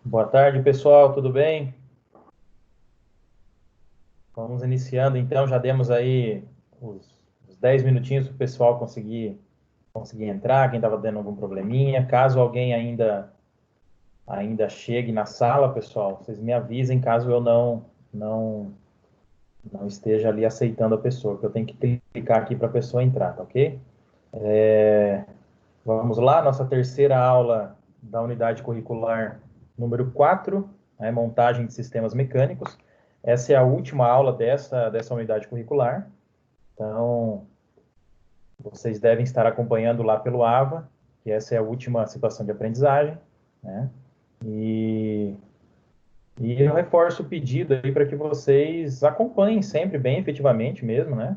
Boa tarde, pessoal, tudo bem? Vamos iniciando, então, já demos aí os 10 minutinhos para o pessoal conseguir entrar, quem estava dando algum probleminha. Caso alguém ainda chegue na sala, pessoal, vocês me avisem caso eu não, não esteja ali aceitando a pessoa, porque eu tenho que clicar aqui para a pessoa entrar, tá ok? Vamos lá, nossa terceira aula da unidade curricular número 4, né, montagem de sistemas mecânicos. Essa é a última aula dessa unidade curricular. Então, vocês devem estar acompanhando lá pelo AVA, que essa é a última situação de aprendizagem, né? E, e eu reforço o pedido aí para que vocês acompanhem sempre bem efetivamente mesmo, né?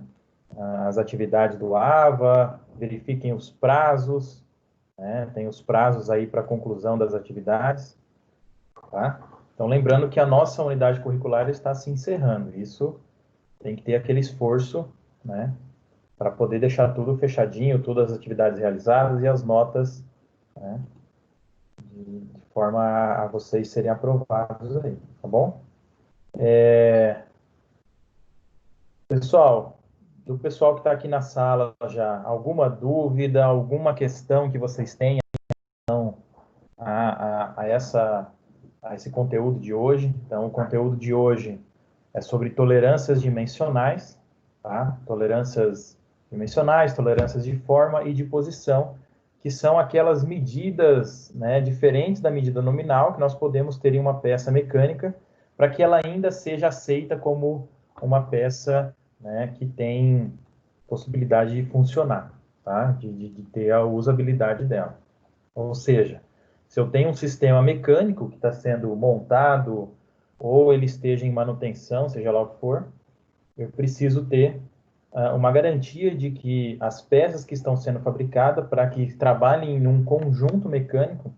As atividades do AVA, verifiquem os prazos, né? Tem os prazos aí para conclusão das atividades, tá? Então, lembrando que a nossa unidade curricular está se encerrando. Isso tem que ter aquele esforço, né? Para poder deixar tudo fechadinho, todas as atividades realizadas e as notas, né? De forma a vocês serem aprovados aí, tá bom? Pessoal, do pessoal que está aqui na sala já, alguma dúvida, alguma questão que vocês tenham a esse conteúdo de hoje? Então, o conteúdo de hoje é sobre tolerâncias dimensionais, tá? Tolerâncias dimensionais, tolerâncias de forma e de posição, que são aquelas medidas, né, diferentes da medida nominal que nós podemos ter em uma peça mecânica, para que ela ainda seja aceita como uma peça, né, que tem possibilidade de funcionar, tá? De ter a usabilidade dela. Ou seja, se eu tenho um sistema mecânico que está sendo montado ou ele esteja em manutenção, seja lá o que for, eu preciso ter uma garantia de que as peças que estão sendo fabricadas para que trabalhem em um conjunto mecânico,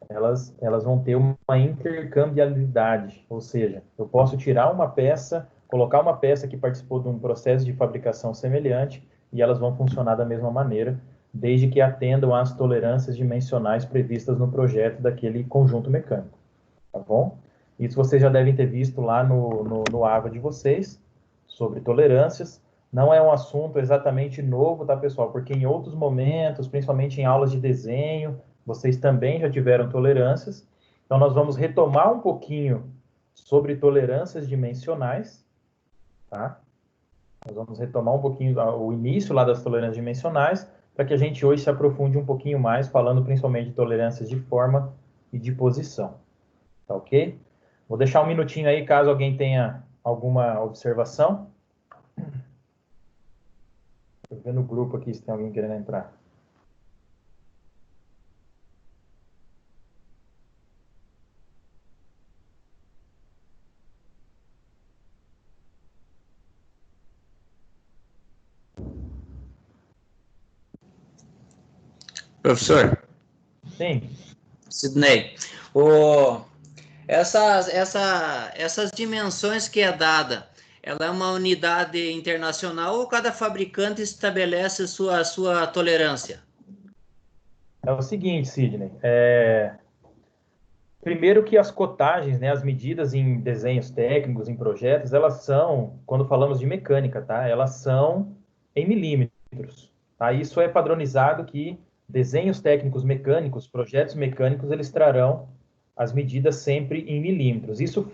elas vão ter uma intercambiabilidade, ou seja, eu posso tirar uma peça, colocar uma peça que participou de um processo de fabricação semelhante e elas vão funcionar da mesma maneira, desde que atendam às tolerâncias dimensionais previstas no projeto daquele conjunto mecânico, tá bom? Isso vocês já devem ter visto lá no AVA de vocês, sobre tolerâncias. Não é um assunto exatamente novo, tá, pessoal? Porque em outros momentos, principalmente em aulas de desenho, vocês também já tiveram tolerâncias. Então, nós vamos retomar um pouquinho sobre tolerâncias dimensionais, tá? Nós vamos retomar um pouquinho o início lá das tolerâncias dimensionais, para que a gente hoje se aprofunde um pouquinho mais, falando principalmente de tolerâncias de forma e de posição, tá ok? Vou deixar um minutinho aí, caso alguém tenha alguma observação. Estou vendo o grupo aqui se tem alguém querendo entrar. Professor, Sim, Sidney, essas dimensões que é dada, ela é uma unidade internacional ou cada fabricante estabelece sua tolerância? é o seguinte, Sidney. Primeiro que as cotagens, né, as medidas em desenhos técnicos, em projetos, elas são, quando falamos de mecânica, tá? Elas são em milímetros, tá? Isso é padronizado que desenhos técnicos mecânicos, projetos mecânicos, eles trarão as medidas sempre em milímetros. Isso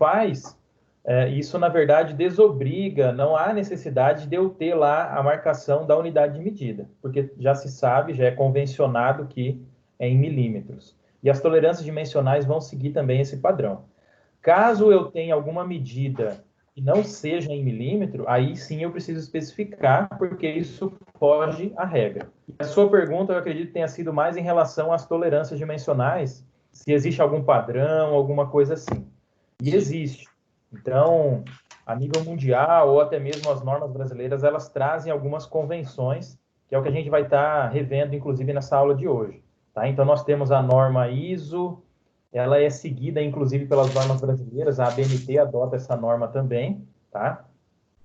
na verdade desobriga, não há necessidade de eu ter lá a marcação da unidade de medida, porque já se sabe, já é convencionado que é em milímetros. E as tolerâncias dimensionais vão seguir também esse padrão. Caso eu tenha alguma medida que não seja em milímetro, aí sim eu preciso especificar, porque isso foge à regra. E a sua pergunta, eu acredito que tenha sido mais em relação às tolerâncias dimensionais, se existe algum padrão, alguma coisa assim. E existe. Então, a nível mundial, ou até mesmo as normas brasileiras, elas trazem algumas convenções, que é o que a gente vai estar revendo, inclusive, nessa aula de hoje. Tá? Então, nós temos a norma ISO, ela é seguida, inclusive, pelas normas brasileiras, a ABNT adota essa norma também, tá?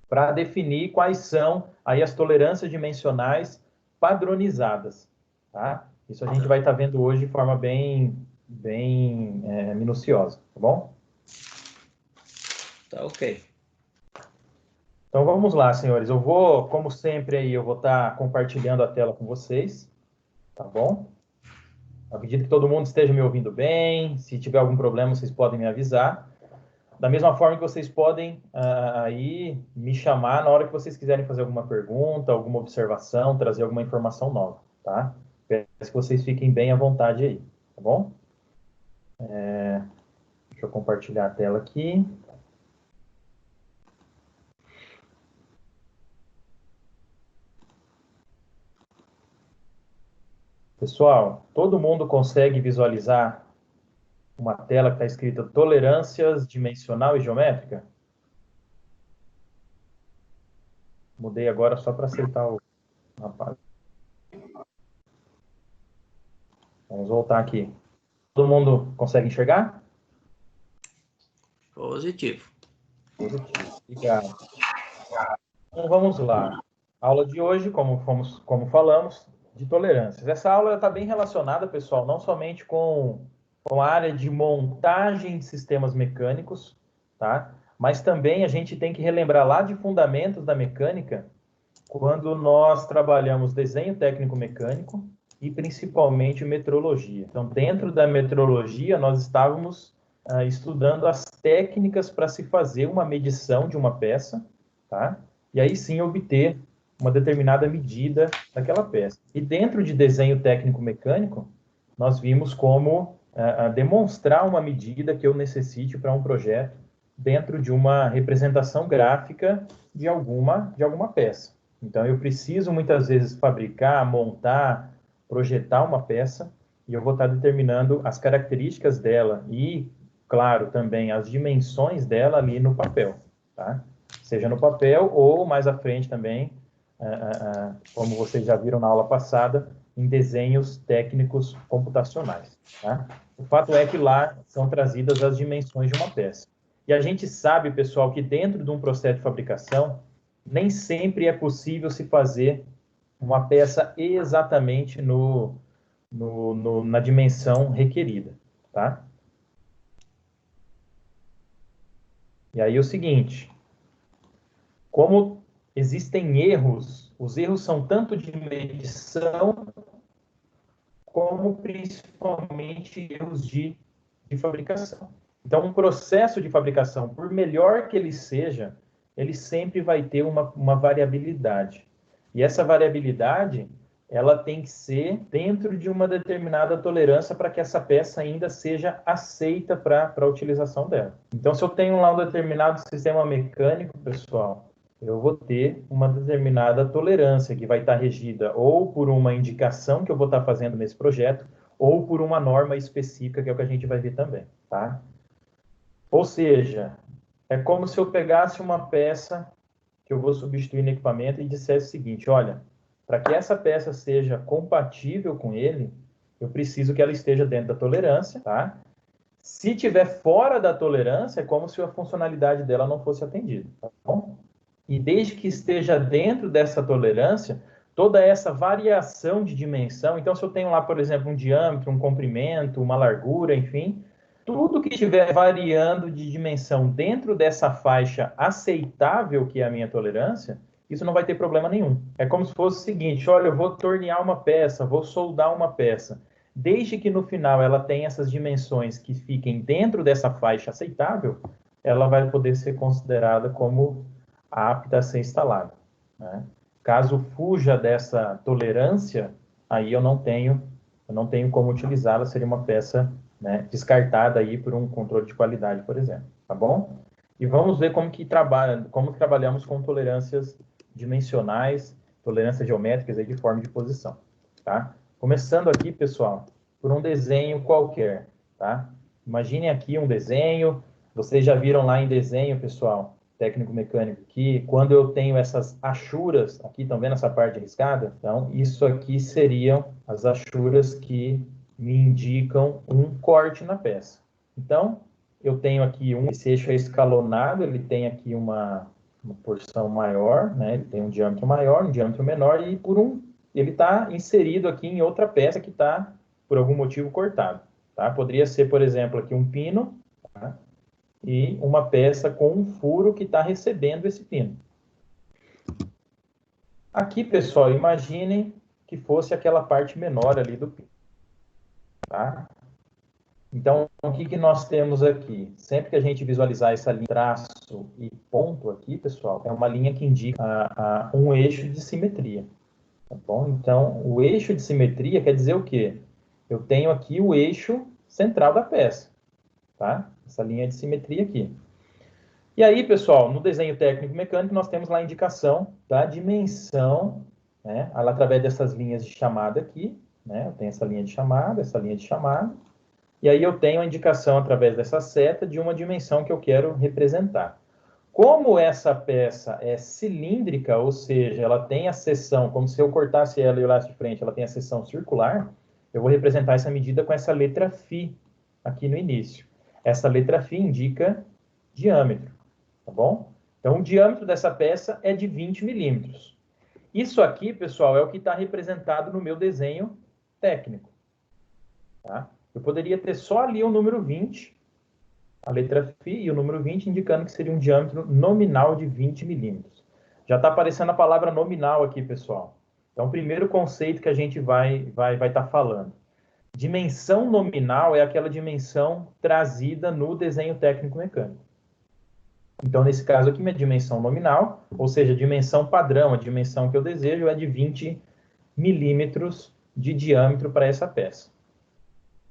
Para definir quais são aí as tolerâncias dimensionais padronizadas, tá? Isso a gente vai estar vendo hoje de forma bem minuciosa, tá bom? Tá ok. Então vamos lá, senhores. Eu vou, como sempre, aí eu vou estar compartilhando a tela com vocês, tá bom? Acredito que todo mundo esteja me ouvindo bem. Se tiver algum problema, vocês podem me avisar. Da mesma forma que vocês podem aí me chamar na hora que vocês quiserem fazer alguma pergunta, alguma observação, trazer alguma informação nova, tá? Peço que vocês fiquem bem à vontade aí, tá bom? Deixa eu compartilhar a tela aqui. Pessoal, todo mundo consegue visualizar uma tela que está escrita tolerâncias dimensional e geométrica? Mudei agora só para aceitar o rapaz. Vamos voltar aqui. Todo mundo consegue enxergar? Positivo. Positivo. Obrigado. Então vamos lá. Aula de hoje, como falamos, de tolerâncias. Essa aula está bem relacionada, pessoal, não somente com a área de montagem de sistemas mecânicos, tá? Mas também a gente tem que relembrar lá de fundamentos da mecânica, quando nós trabalhamos desenho técnico mecânico e principalmente metrologia. Então, dentro da metrologia, nós estávamos estudando as técnicas para se fazer uma medição de uma peça, tá? E aí sim obter uma determinada medida daquela peça. E dentro de desenho técnico mecânico, nós vimos como demonstrar uma medida que eu necessite para um projeto dentro de uma representação gráfica de alguma peça. Então, eu preciso muitas vezes fabricar, montar, projetar uma peça e eu vou estar determinando as características dela e, claro, também as dimensões dela ali no papel, tá? Seja no papel ou mais à frente também, como vocês já viram na aula passada, em desenhos técnicos computacionais, tá? O fato é que lá são trazidas as dimensões de uma peça. E a gente sabe, pessoal, que dentro de um processo de fabricação, nem sempre é possível se fazer uma peça exatamente na dimensão requerida, tá? E aí é o seguinte, como existem erros, os erros são tanto de medição como principalmente erros de fabricação. Então, um processo de fabricação, por melhor que ele seja, ele sempre vai ter uma variabilidade. E essa variabilidade, ela tem que ser dentro de uma determinada tolerância para que essa peça ainda seja aceita para a utilização dela. Então, se eu tenho lá um determinado sistema mecânico, pessoal, eu vou ter uma determinada tolerância que vai estar regida ou por uma indicação que eu vou estar fazendo nesse projeto, ou por uma norma específica, que é o que a gente vai ver também, tá? Ou seja, é como se eu pegasse uma peça que eu vou substituir no equipamento e dissesse o seguinte, olha, para que essa peça seja compatível com ele, eu preciso que ela esteja dentro da tolerância, tá? Se tiver fora da tolerância, é como se a funcionalidade dela não fosse atendida, tá bom? E desde que esteja dentro dessa tolerância, toda essa variação de dimensão, então se eu tenho lá, por exemplo, um diâmetro, um comprimento, uma largura, enfim, tudo que estiver variando de dimensão dentro dessa faixa aceitável que é a minha tolerância, isso não vai ter problema nenhum. É como se fosse o seguinte, olha, eu vou tornear uma peça, vou soldar uma peça. Desde que no final ela tenha essas dimensões que fiquem dentro dessa faixa aceitável, ela vai poder ser considerada como apta a ser instalada, né? Caso fuja dessa tolerância, aí eu não tenho como utilizá-la, seria uma peça, né, descartada aí por um controle de qualidade, por exemplo, tá bom? E vamos ver como trabalhamos com tolerâncias dimensionais, tolerâncias geométricas aí de forma de posição, tá? Começando aqui, pessoal, por um desenho qualquer, tá? Imaginem aqui um desenho, vocês já viram lá em desenho, pessoal, técnico-mecânico, que quando eu tenho essas achuras, aqui estão vendo essa parte riscada? Então, isso aqui seriam as achuras que me indicam um corte na peça. Então, eu tenho aqui esse eixo é escalonado, ele tem aqui uma porção maior, né? Ele tem um diâmetro maior, um diâmetro menor, e ele está inserido aqui em outra peça que está, por algum motivo, cortado. tá? Poderia ser, por exemplo, aqui um pino, tá? E uma peça com um furo que está recebendo esse pino. Aqui, pessoal, imaginem que fosse aquela parte menor ali do pino, tá? Então, o que nós temos aqui? Sempre que a gente visualizar essa linha, traço e ponto aqui, pessoal, é uma linha que indica um eixo de simetria, tá bom? Então, o eixo de simetria quer dizer o quê? Eu tenho aqui o eixo central da peça, tá? Essa linha de simetria aqui. E aí, pessoal, no desenho técnico mecânico, nós temos lá a indicação da dimensão, né? Através dessas linhas de chamada aqui, né? Eu tenho essa linha de chamada, essa linha de chamada. E aí eu tenho a indicação, através dessa seta, de uma dimensão que eu quero representar. Como essa peça é cilíndrica, ou seja, ela tem a seção, como se eu cortasse ela e olhasse de frente, ela tem a seção circular, eu vou representar essa medida com essa letra φ aqui no início. Essa letra φ indica diâmetro, tá bom? Então, o diâmetro dessa peça é de 20 milímetros. Isso aqui, pessoal, é o que está representado no meu desenho técnico, tá? Eu poderia ter só ali o número 20, a letra φ e o número 20, indicando que seria um diâmetro nominal de 20 milímetros. Já está aparecendo a palavra nominal aqui, pessoal. Então, o primeiro conceito que a gente vai estar falando. Dimensão nominal é aquela dimensão trazida no desenho técnico mecânico. Então, nesse caso aqui, minha dimensão nominal, ou seja, a dimensão padrão, a dimensão que eu desejo é de 20 milímetros de diâmetro para essa peça.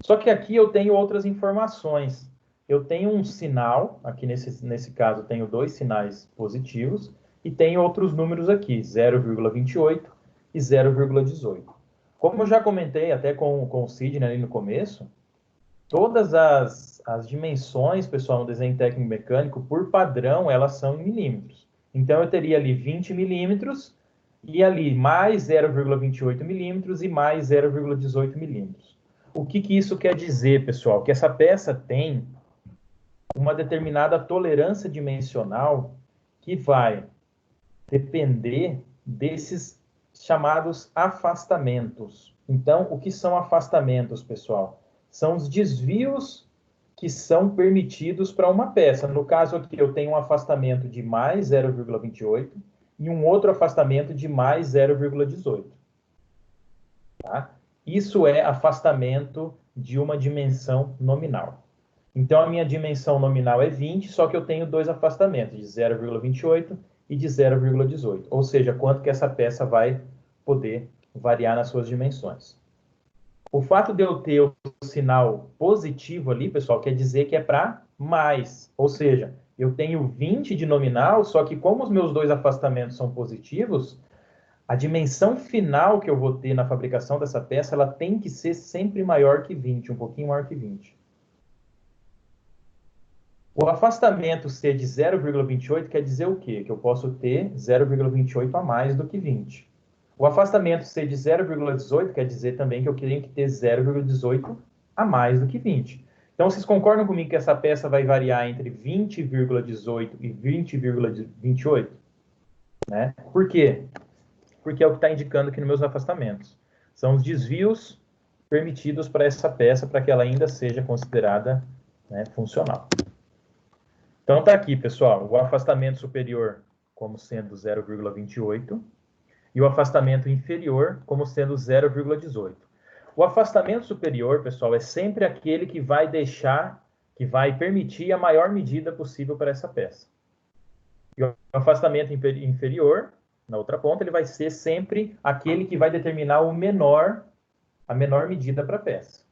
Só que aqui eu tenho outras informações. Eu tenho um sinal, aqui nesse caso tenho 2 sinais positivos, e tenho outros números aqui, 0,28 e 0,18. Como eu já comentei até com o Sidney ali no começo, todas as dimensões, pessoal, no desenho técnico mecânico, por padrão, elas são em milímetros. Então, eu teria ali 20 milímetros, e ali mais 0,28 milímetros e mais 0,18 milímetros. O que isso quer dizer, pessoal? Que essa peça tem uma determinada tolerância dimensional que vai depender desses chamados afastamentos. Então, o que são afastamentos, pessoal? São os desvios que são permitidos para uma peça. No caso aqui, eu tenho um afastamento de mais 0,28 e um outro afastamento de mais 0,18. Tá? Isso é afastamento de uma dimensão nominal. Então, a minha dimensão nominal é 20, só que eu tenho 2 afastamentos, de 0,28 e de 0,18. Ou seja, quanto que essa peça vai poder variar nas suas dimensões. O fato de eu ter o sinal positivo ali, pessoal, quer dizer que é para mais. Ou seja, eu tenho 20 de nominal, só que como os meus 2 afastamentos são positivos, a dimensão final que eu vou ter na fabricação dessa peça, ela tem que ser sempre maior que 20, um pouquinho maior que 20. O afastamento ser de 0,28 quer dizer o quê? Que eu posso ter 0,28 a mais do que 20. O afastamento ser de 0,18 quer dizer também que eu tenho que ter 0,18 a mais do que 20. Então, vocês concordam comigo que essa peça vai variar entre 20,18 e 20,28? Né? Por quê? Porque é o que está indicando aqui nos meus afastamentos. São os desvios permitidos para essa peça, para que ela ainda seja considerada, né, funcional. Então, está aqui, pessoal, o afastamento superior como sendo 0,28 e o afastamento inferior como sendo 0,18. O afastamento superior, pessoal, é sempre aquele que vai permitir a maior medida possível para essa peça. E o afastamento inferior, na outra ponta, ele vai ser sempre aquele que vai determinar a menor medida para a peça.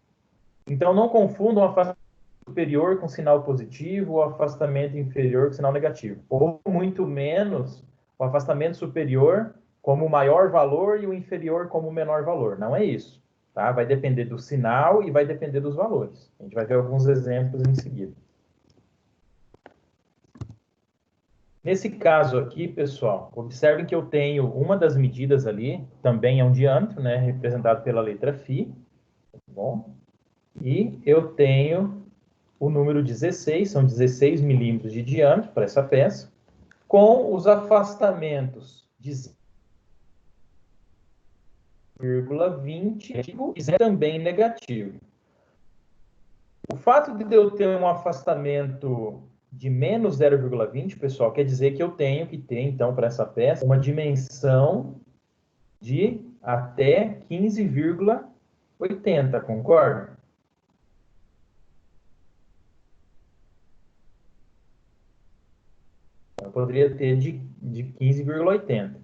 Então, não confundam o afastamento superior com sinal positivo ou o afastamento inferior com sinal negativo. Ou, muito menos, o afastamento superior como o maior valor e o inferior como o menor valor. Não é isso. Tá? Vai depender do sinal e vai depender dos valores. A gente vai ver alguns exemplos em seguida. Nesse caso aqui, pessoal, observem que eu tenho uma das medidas ali, também é um diâmetro, né, representado pela letra φ, tá bom? E eu tenho o número 16, são 16 milímetros de diâmetro para essa peça, com os afastamentos de 0,20 e também negativo. O fato de eu ter um afastamento de menos 0,20, pessoal, quer dizer que eu tenho que ter, então, para essa peça, uma dimensão de até 15,80, concorda? Eu poderia ter de 15,80.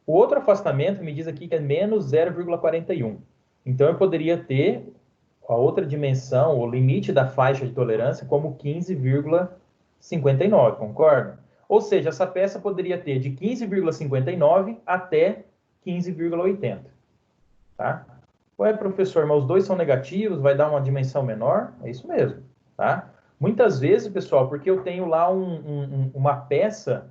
O outro afastamento me diz aqui que é menos 0,41. Então, eu poderia ter a outra dimensão, o limite da faixa de tolerância, como 15,59, concorda? Ou seja, essa peça poderia ter de 15,59 até 15,80, tá? Ué, professor, mas os dois são negativos, vai dar uma dimensão menor? É isso mesmo, tá? Muitas vezes, pessoal, porque eu tenho lá uma peça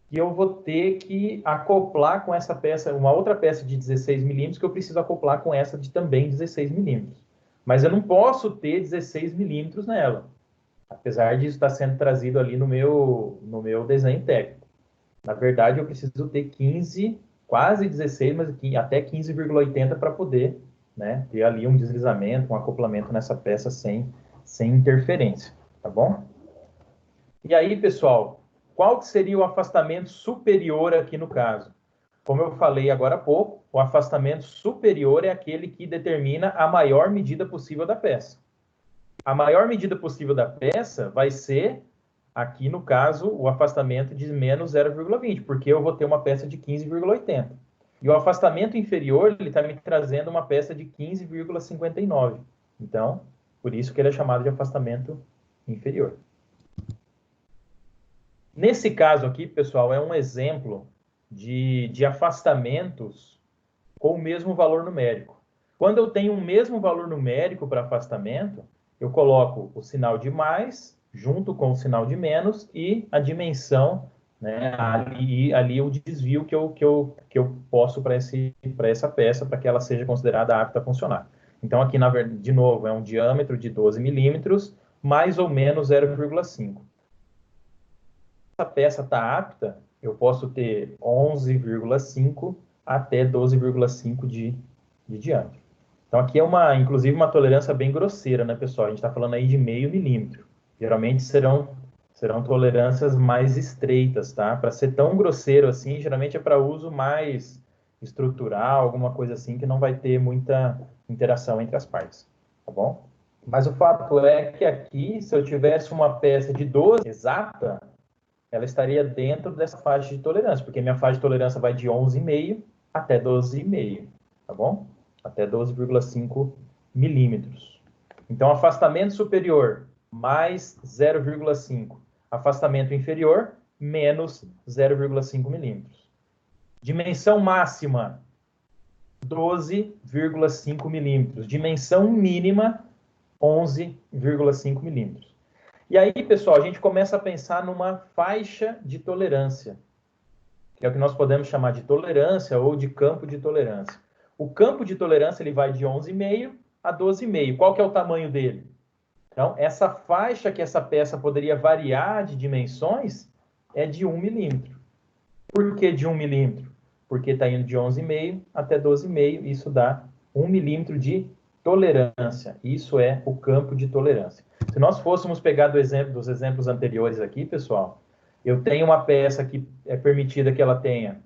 que eu vou ter que acoplar com essa peça, uma outra peça de 16 milímetros que eu preciso acoplar com essa de também 16 milímetros. Mas eu não posso ter 16 milímetros nela, apesar disso estar sendo trazido ali no meu desenho técnico. Na verdade, eu preciso ter 15, quase 16, mas até 15,80 para poder, né, ter ali um deslizamento, um acoplamento nessa peça sem interferência, tá bom? E aí, pessoal, qual que seria o afastamento superior aqui no caso? Como eu falei agora há pouco, o afastamento superior é aquele que determina a maior medida possível da peça. A maior medida possível da peça vai ser, aqui no caso, o afastamento de menos 0,20, porque eu vou ter uma peça de 15,80. E o afastamento inferior, ele está me trazendo uma peça de 15,59. Então, por isso que ele é chamado de afastamento inferior. Nesse caso aqui, pessoal, é um exemplo de afastamentos com o mesmo valor numérico. Quando eu tenho o mesmo valor numérico para afastamento, eu coloco o sinal de mais junto com o sinal de menos e a dimensão, né, ali o desvio que eu posso para essa peça, para que ela seja considerada apta a funcionar. Então, aqui, de novo, é um diâmetro de 12 milímetros, mais ou menos 0,5. Essa peça está apta, eu posso ter 11,5 até 12,5 de diâmetro. Então, aqui é inclusive uma tolerância bem grosseira, né, pessoal? A gente está falando aí de meio milímetro. Geralmente serão tolerâncias mais estreitas, tá? Para ser tão grosseiro assim, geralmente é para uso mais estrutural, alguma coisa assim, que não vai ter muita interação entre as partes, tá bom? Mas o fato é que aqui, se eu tivesse uma peça de 12 exata, ela estaria dentro dessa faixa de tolerância, porque minha faixa de tolerância vai de 11,5 até 12,5, tá bom? Até 12,5 milímetros. Então, afastamento superior, mais 0,5. Afastamento inferior, menos 0,5 milímetros. Dimensão máxima, 12,5 milímetros. Dimensão mínima, 11,5 milímetros. E aí, pessoal, a gente começa a pensar numa faixa de tolerância, que é o que nós podemos chamar de tolerância ou de campo de tolerância. O campo de tolerância ele vai de 11,5 a 12,5. Qual que é o tamanho dele? Então, essa faixa que essa peça poderia variar de dimensões é de 1 milímetro. Por que de 1 milímetro? Porque está indo de 11,5 até 12,5. Isso dá 1 milímetro de tolerância. Isso é o campo de tolerância. Se nós fôssemos pegar dos exemplos anteriores aqui, pessoal, eu tenho uma peça que é permitida que ela tenha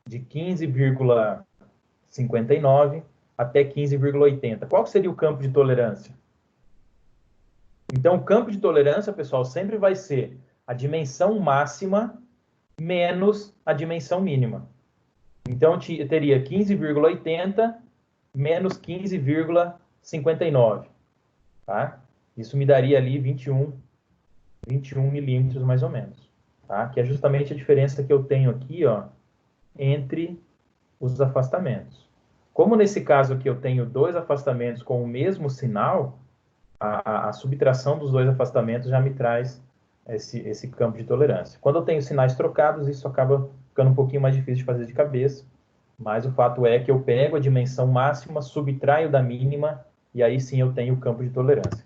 de 15,59 até 15,80. Qual seria o campo de tolerância? Então, o campo de tolerância, pessoal, sempre vai ser a dimensão máxima menos a dimensão mínima. Então, eu teria 15,80 menos 15,59, tá? Isso me daria ali 21 milímetros, mais ou menos, tá? Que é justamente a diferença que eu tenho aqui, ó, entre os afastamentos. Como nesse caso aqui eu tenho dois afastamentos com o mesmo sinal, a subtração dos dois afastamentos já me traz esse campo de tolerância. Quando eu tenho sinais trocados, isso acaba ficando um pouquinho mais difícil de fazer de cabeça, mas o fato é que eu pego a dimensão máxima, subtraio da mínima, e aí sim eu tenho o campo de tolerância.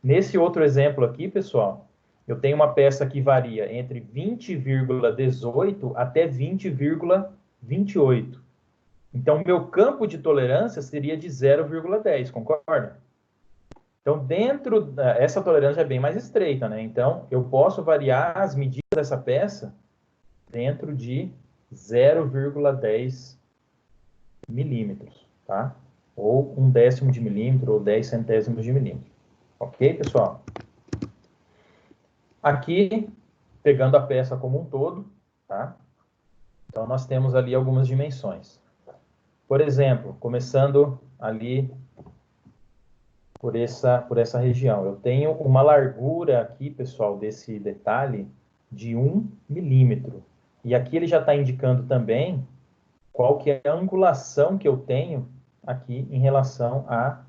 Nesse outro exemplo aqui, pessoal, eu tenho uma peça que varia entre 20,18 até 20,28. Então, meu campo de tolerância seria de 0,10, concorda? Então, essa tolerância é bem mais estreita, né? Então, eu posso variar as medidas dessa peça dentro de 0,10 milímetros, tá? Ou 1/10 de milímetro, ou 10 centésimos de milímetro. Ok, pessoal? Aqui, pegando a peça como um todo, tá? Então, nós temos ali algumas dimensões. Por exemplo, começando ali por essa região. Eu tenho uma largura aqui, pessoal, desse detalhe de 1 milímetro. E aqui ele já está indicando também qual que é a angulação que eu tenho aqui em relação à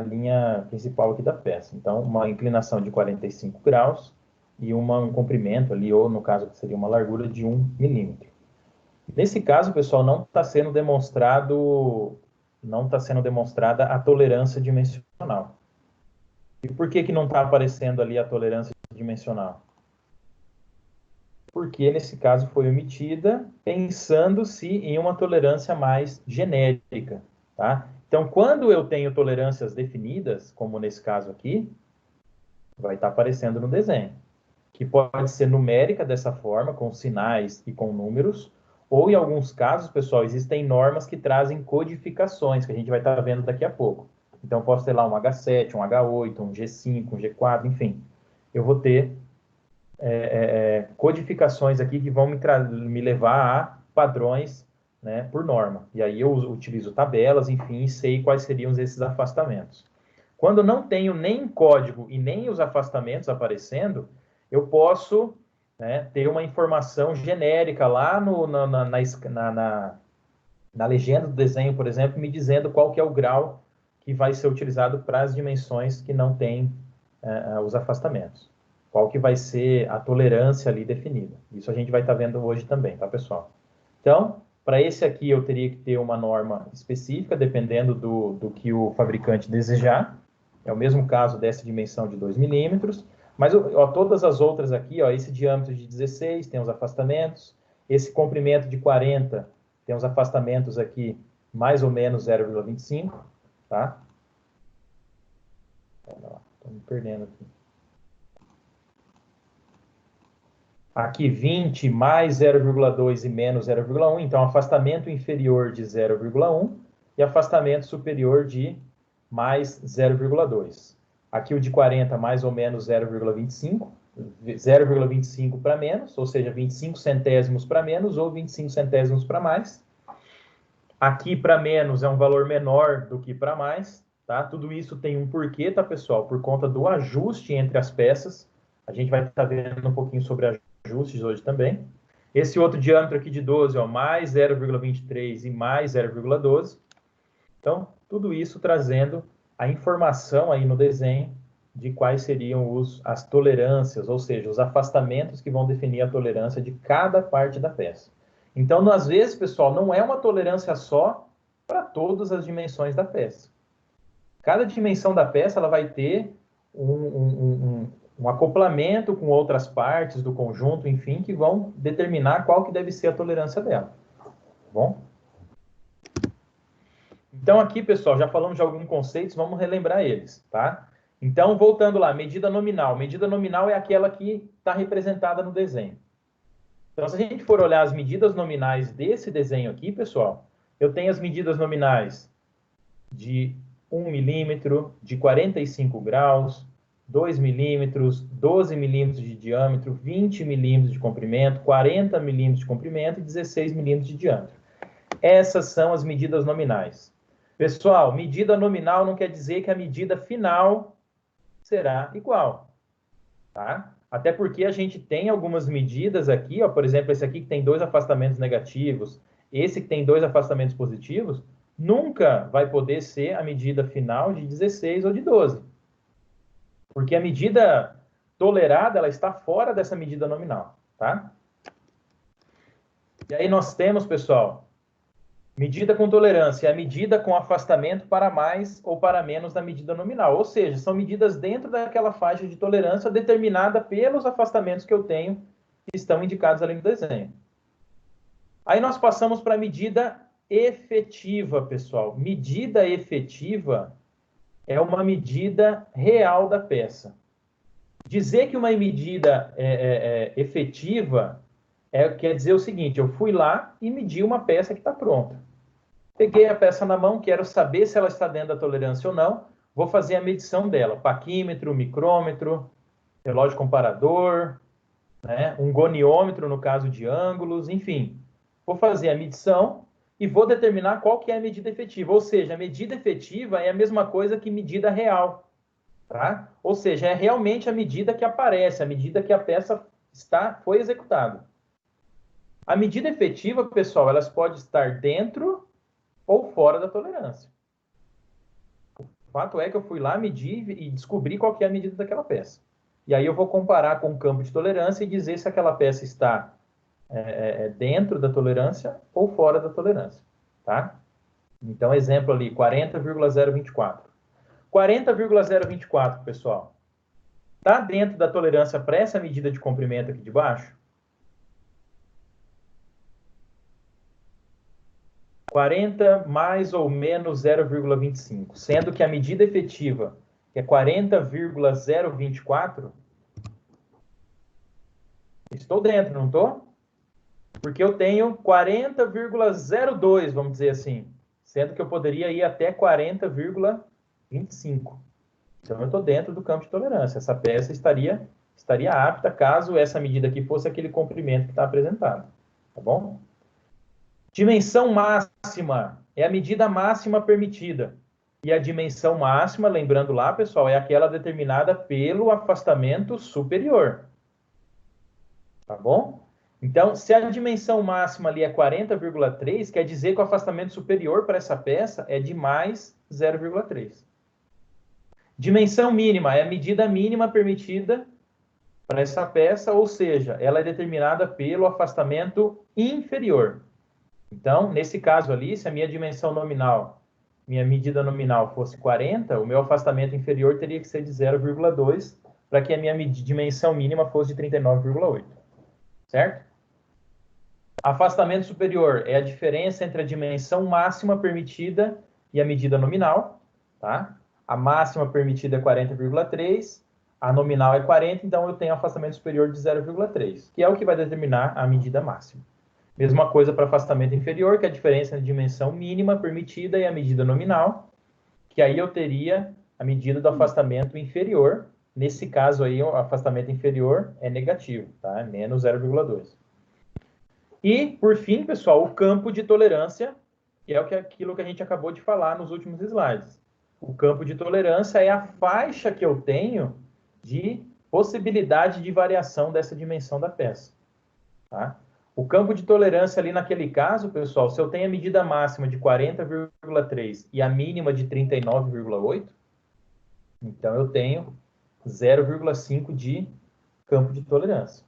linha principal aqui da peça. Então, uma inclinação de 45 graus e um comprimento ali, ou no caso seria uma largura de 1 milímetro. Nesse caso, pessoal, não está sendo demonstrada a tolerância dimensional. E por que não está aparecendo ali a tolerância dimensional? Porque, nesse caso, foi omitida pensando-se em uma tolerância mais genérica, tá? Então, quando eu tenho tolerâncias definidas, como nesse caso aqui, vai estar aparecendo no desenho, que pode ser numérica dessa forma, com sinais e com números, ou em alguns casos, pessoal, existem normas que trazem codificações, que a gente vai estar vendo daqui a pouco. Então, posso ter lá um H7, um H8, um G5, um G4, enfim. Eu vou ter codificações aqui que vão me levar a padrões, né, por norma. E aí eu utilizo tabelas, enfim, e sei quais seriam esses afastamentos. Quando não tenho nem código e nem os afastamentos aparecendo, eu posso, né, ter uma informação genérica lá na legenda do desenho, por exemplo, me dizendo qual que é o grau que vai ser utilizado para as dimensões que não têm os afastamentos. Qual que vai ser a tolerância ali definida. Isso a gente vai estar vendo hoje também, tá, pessoal? Então, para esse aqui eu teria que ter uma norma específica, dependendo do que o fabricante desejar. É o mesmo caso dessa dimensão de 2 milímetros. Mas ó, todas as outras aqui, ó, esse diâmetro de 16 tem os afastamentos. Esse comprimento de 40 tem os afastamentos aqui mais ou menos 0,25, tá? Estou me perdendo aqui. Aqui 20 mais 0,2 e menos 0,1, então afastamento inferior de 0,1 e afastamento superior de mais 0,2. Aqui o de 40 mais ou menos 0,25, 0,25 para menos, ou seja, 25 centésimos para menos ou 25 centésimos para mais. Aqui para menos é um valor menor do que para mais, tá? Tudo isso tem um porquê, tá, pessoal? Por conta do ajuste entre as peças. A gente vai estar vendo um pouquinho sobre ajustes hoje também. Esse outro diâmetro aqui de 12, ó, mais 0,23 e mais 0,12. Então, tudo isso trazendo a informação aí no desenho de quais seriam as tolerâncias, ou seja, os afastamentos que vão definir a tolerância de cada parte da peça. Então, às vezes, pessoal, não é uma tolerância só para todas as dimensões da peça. Cada dimensão da peça ela vai ter um acoplamento com outras partes do conjunto, enfim, que vão determinar qual que deve ser a tolerância dela. Tá bom? Então, aqui, pessoal, já falamos de alguns conceitos, vamos relembrar eles, tá? Então, voltando lá, medida nominal. Medida nominal é aquela que está representada no desenho. Então, se a gente for olhar as medidas nominais desse desenho aqui, pessoal, eu tenho as medidas nominais de 1 milímetro, de 45 graus, 2 milímetros, 12 milímetros de diâmetro, 20 milímetros de comprimento, 40 milímetros de comprimento e 16 milímetros de diâmetro. Essas são as medidas nominais. Pessoal, medida nominal não quer dizer que a medida final será igual, tá? Até porque a gente tem algumas medidas aqui, ó, por exemplo, esse aqui que tem 2 afastamentos negativos, esse que tem 2 afastamentos positivos, nunca vai poder ser a medida final de 16 ou de 12. Porque a medida tolerada, ela está fora dessa medida nominal, tá? E aí nós temos, pessoal, medida com tolerância é a medida com afastamento para mais ou para menos da medida nominal. Ou seja, são medidas dentro daquela faixa de tolerância determinada pelos afastamentos que eu tenho que estão indicados ali no desenho. Aí nós passamos para a medida efetiva, pessoal. Medida efetiva é uma medida real da peça. Dizer que uma medida efetiva quer dizer o seguinte: eu fui lá e medi uma peça que está pronta. Peguei a peça na mão, quero saber se ela está dentro da tolerância ou não, vou fazer a medição dela, paquímetro, micrômetro, relógio comparador, né, um goniômetro no caso de ângulos, enfim. Vou fazer a medição e vou determinar qual que é a medida efetiva. Ou seja, a medida efetiva é a mesma coisa que medida real. Tá? Ou seja, é realmente a medida que aparece, a medida que a peça foi executada. A medida efetiva, pessoal, elas pode estar dentro ou fora da tolerância. O fato é que eu fui lá, medi e descobri qual que é a medida daquela peça. E aí eu vou comparar com o campo de tolerância e dizer se aquela peça está dentro da tolerância ou fora da tolerância. Tá? Então, exemplo ali, 40,024. 40,024, pessoal. Está dentro da tolerância para essa medida de comprimento aqui de baixo? 40 mais ou menos 0,25, sendo que a medida efetiva, que é 40,024, estou dentro, não estou? Porque eu tenho 40,02, vamos dizer assim, sendo que eu poderia ir até 40,25. Então, eu estou dentro do campo de tolerância. Essa peça estaria apta caso essa medida aqui fosse aquele comprimento que está apresentado. Tá bom? Dimensão máxima é a medida máxima permitida. E a dimensão máxima, lembrando lá, pessoal, é aquela determinada pelo afastamento superior. Tá bom? Então, se a dimensão máxima ali é 40,3, quer dizer que o afastamento superior para essa peça é de mais 0,3. Dimensão mínima é a medida mínima permitida para essa peça, ou seja, ela é determinada pelo afastamento inferior. Então, nesse caso ali, se a minha dimensão nominal, minha medida nominal fosse 40, o meu afastamento inferior teria que ser de 0,2 para que a minha dimensão mínima fosse de 39,8. Certo? Afastamento superior é a diferença entre a dimensão máxima permitida e a medida nominal, tá? A máxima permitida é 40,3, a nominal é 40, então eu tenho afastamento superior de 0,3, que é o que vai determinar a medida máxima. Mesma coisa para afastamento inferior, que é a diferença entre a dimensão mínima permitida e a medida nominal, que aí eu teria a medida do afastamento inferior. Nesse caso aí, o afastamento inferior é negativo, tá? É menos 0,2. E, por fim, pessoal, o campo de tolerância, que é aquilo que a gente acabou de falar nos últimos slides. O campo de tolerância é a faixa que eu tenho de possibilidade de variação dessa dimensão da peça. Tá? O campo de tolerância ali naquele caso, pessoal, se eu tenho a medida máxima de 40,3 e a mínima de 39,8, então eu tenho 0,5 de campo de tolerância.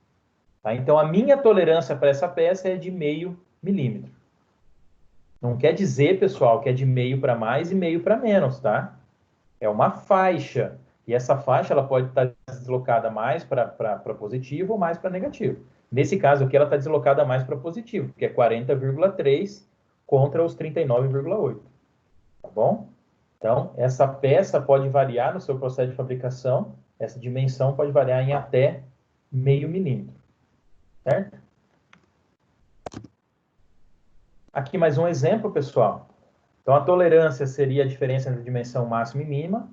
Tá? Então, a minha tolerância para essa peça é de 0,5 milímetro. Não quer dizer, pessoal, que é de meio para mais e meio para menos, tá? É uma faixa. E essa faixa ela pode estar deslocada mais para positivo ou mais para negativo. Nesse caso aqui, ela está deslocada mais para positivo, que é 40,3 contra os 39,8. Tá bom? Então, essa peça pode variar no seu processo de fabricação, essa dimensão pode variar em até 0,5 milímetro. Certo? Aqui mais um exemplo, pessoal. Então, a tolerância seria a diferença entre a dimensão máxima e mínima.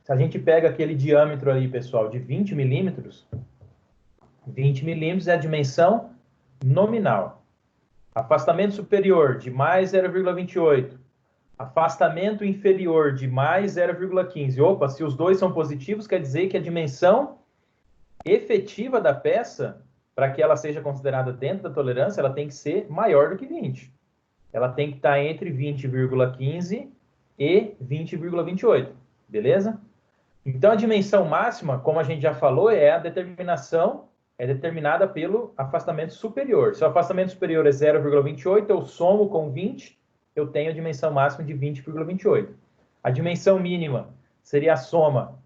Se a gente pega aquele diâmetro ali, pessoal, de 20 milímetros, 20 milímetros é a dimensão nominal. Afastamento superior de mais 0,28. Afastamento inferior de mais 0,15. Opa, se os dois são positivos, quer dizer que a dimensão efetiva da peça, para que ela seja considerada dentro da tolerância, ela tem que ser maior do que 20. Ela tem que estar entre 20,15 e 20,28. Beleza? Então, a dimensão máxima, como a gente já falou, é determinada pelo afastamento superior. Se o afastamento superior é 0,28, eu somo com 20, eu tenho a dimensão máxima de 20,28. A dimensão mínima seria a soma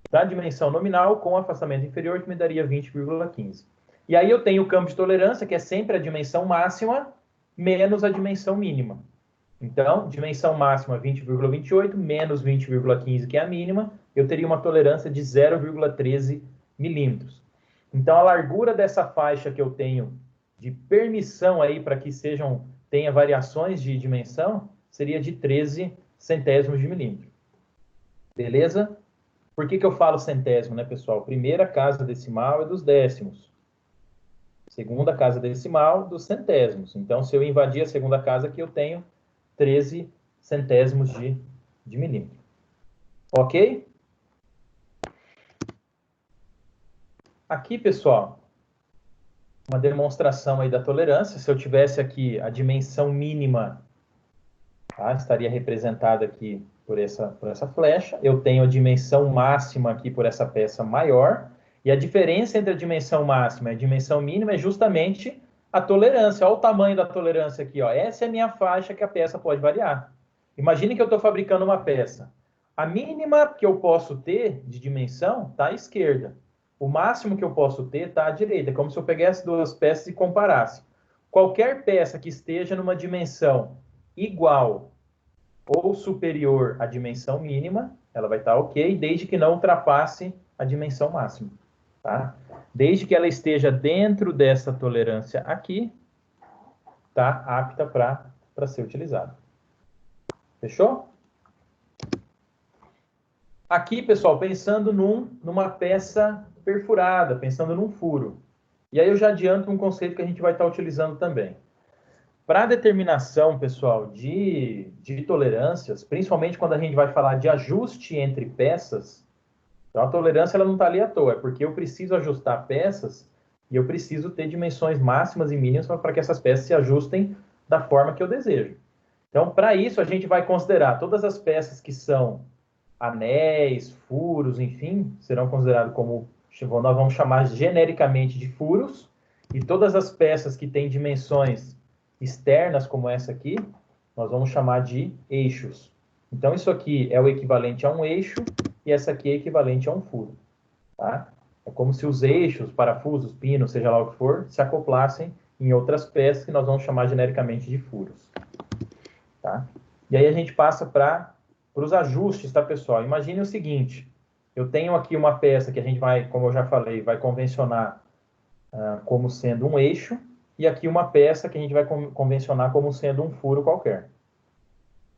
da dimensão nominal com o afastamento inferior, que me daria 20,15. E aí eu tenho o campo de tolerância, que é sempre a dimensão máxima menos a dimensão mínima. Então, dimensão máxima 20,28 menos 20,15, que é a mínima, eu teria uma tolerância de 0,13 milímetros. Então, a largura dessa faixa que eu tenho de permissão aí para que tenha variações de dimensão seria de 13 centésimos de milímetro. Beleza? Por que eu falo centésimo, né, pessoal? Primeira casa decimal é dos décimos. Segunda casa decimal dos centésimos. Então, se eu invadir a segunda casa aqui, eu tenho 13 centésimos de milímetro. Ok? Aqui, pessoal, uma demonstração aí da tolerância. Se eu tivesse aqui a dimensão mínima, tá? Estaria representada aqui por essa flecha. Eu tenho a dimensão máxima aqui por essa peça maior. E a diferença entre a dimensão máxima e a dimensão mínima é justamente a tolerância. Olha o tamanho da tolerância aqui, ó. Essa é a minha faixa que a peça pode variar. Imagine que eu estou fabricando uma peça. A mínima que eu posso ter de dimensão está à esquerda. O máximo que eu posso ter está à direita. É como se eu pegasse duas peças e comparasse. Qualquer peça que esteja numa dimensão igual ou superior à dimensão mínima, ela vai estar ok, desde que não ultrapasse a dimensão máxima. Tá? Desde que ela esteja dentro dessa tolerância aqui, tá apta para ser utilizada. Fechou? Aqui, pessoal, pensando numa peça perfurada, pensando num furo. E aí eu já adianto um conceito que a gente vai estar utilizando também. Para a determinação, pessoal, de tolerâncias, principalmente quando a gente vai falar de ajuste entre peças, então a tolerância ela não está ali à toa, é porque eu preciso ajustar peças e eu preciso ter dimensões máximas e mínimas para que essas peças se ajustem da forma que eu desejo. Então, para isso, a gente vai considerar todas as peças que são anéis, furos, enfim, serão considerados como, nós vamos chamar genericamente de furos, e todas as peças que têm dimensões externas, como essa aqui, nós vamos chamar de eixos. Então, isso aqui é o equivalente a um eixo, e essa aqui é equivalente a um furo. Tá? É como se os eixos, parafusos, pinos, seja lá o que for, se acoplassem em outras peças que nós vamos chamar genericamente de furos. Tá? E aí a gente passa para os ajustes, tá, pessoal? Imagine o seguinte, eu tenho aqui uma peça que a gente vai, como eu já falei, vai convencionar como sendo um eixo, e aqui uma peça que a gente vai convencionar como sendo um furo qualquer.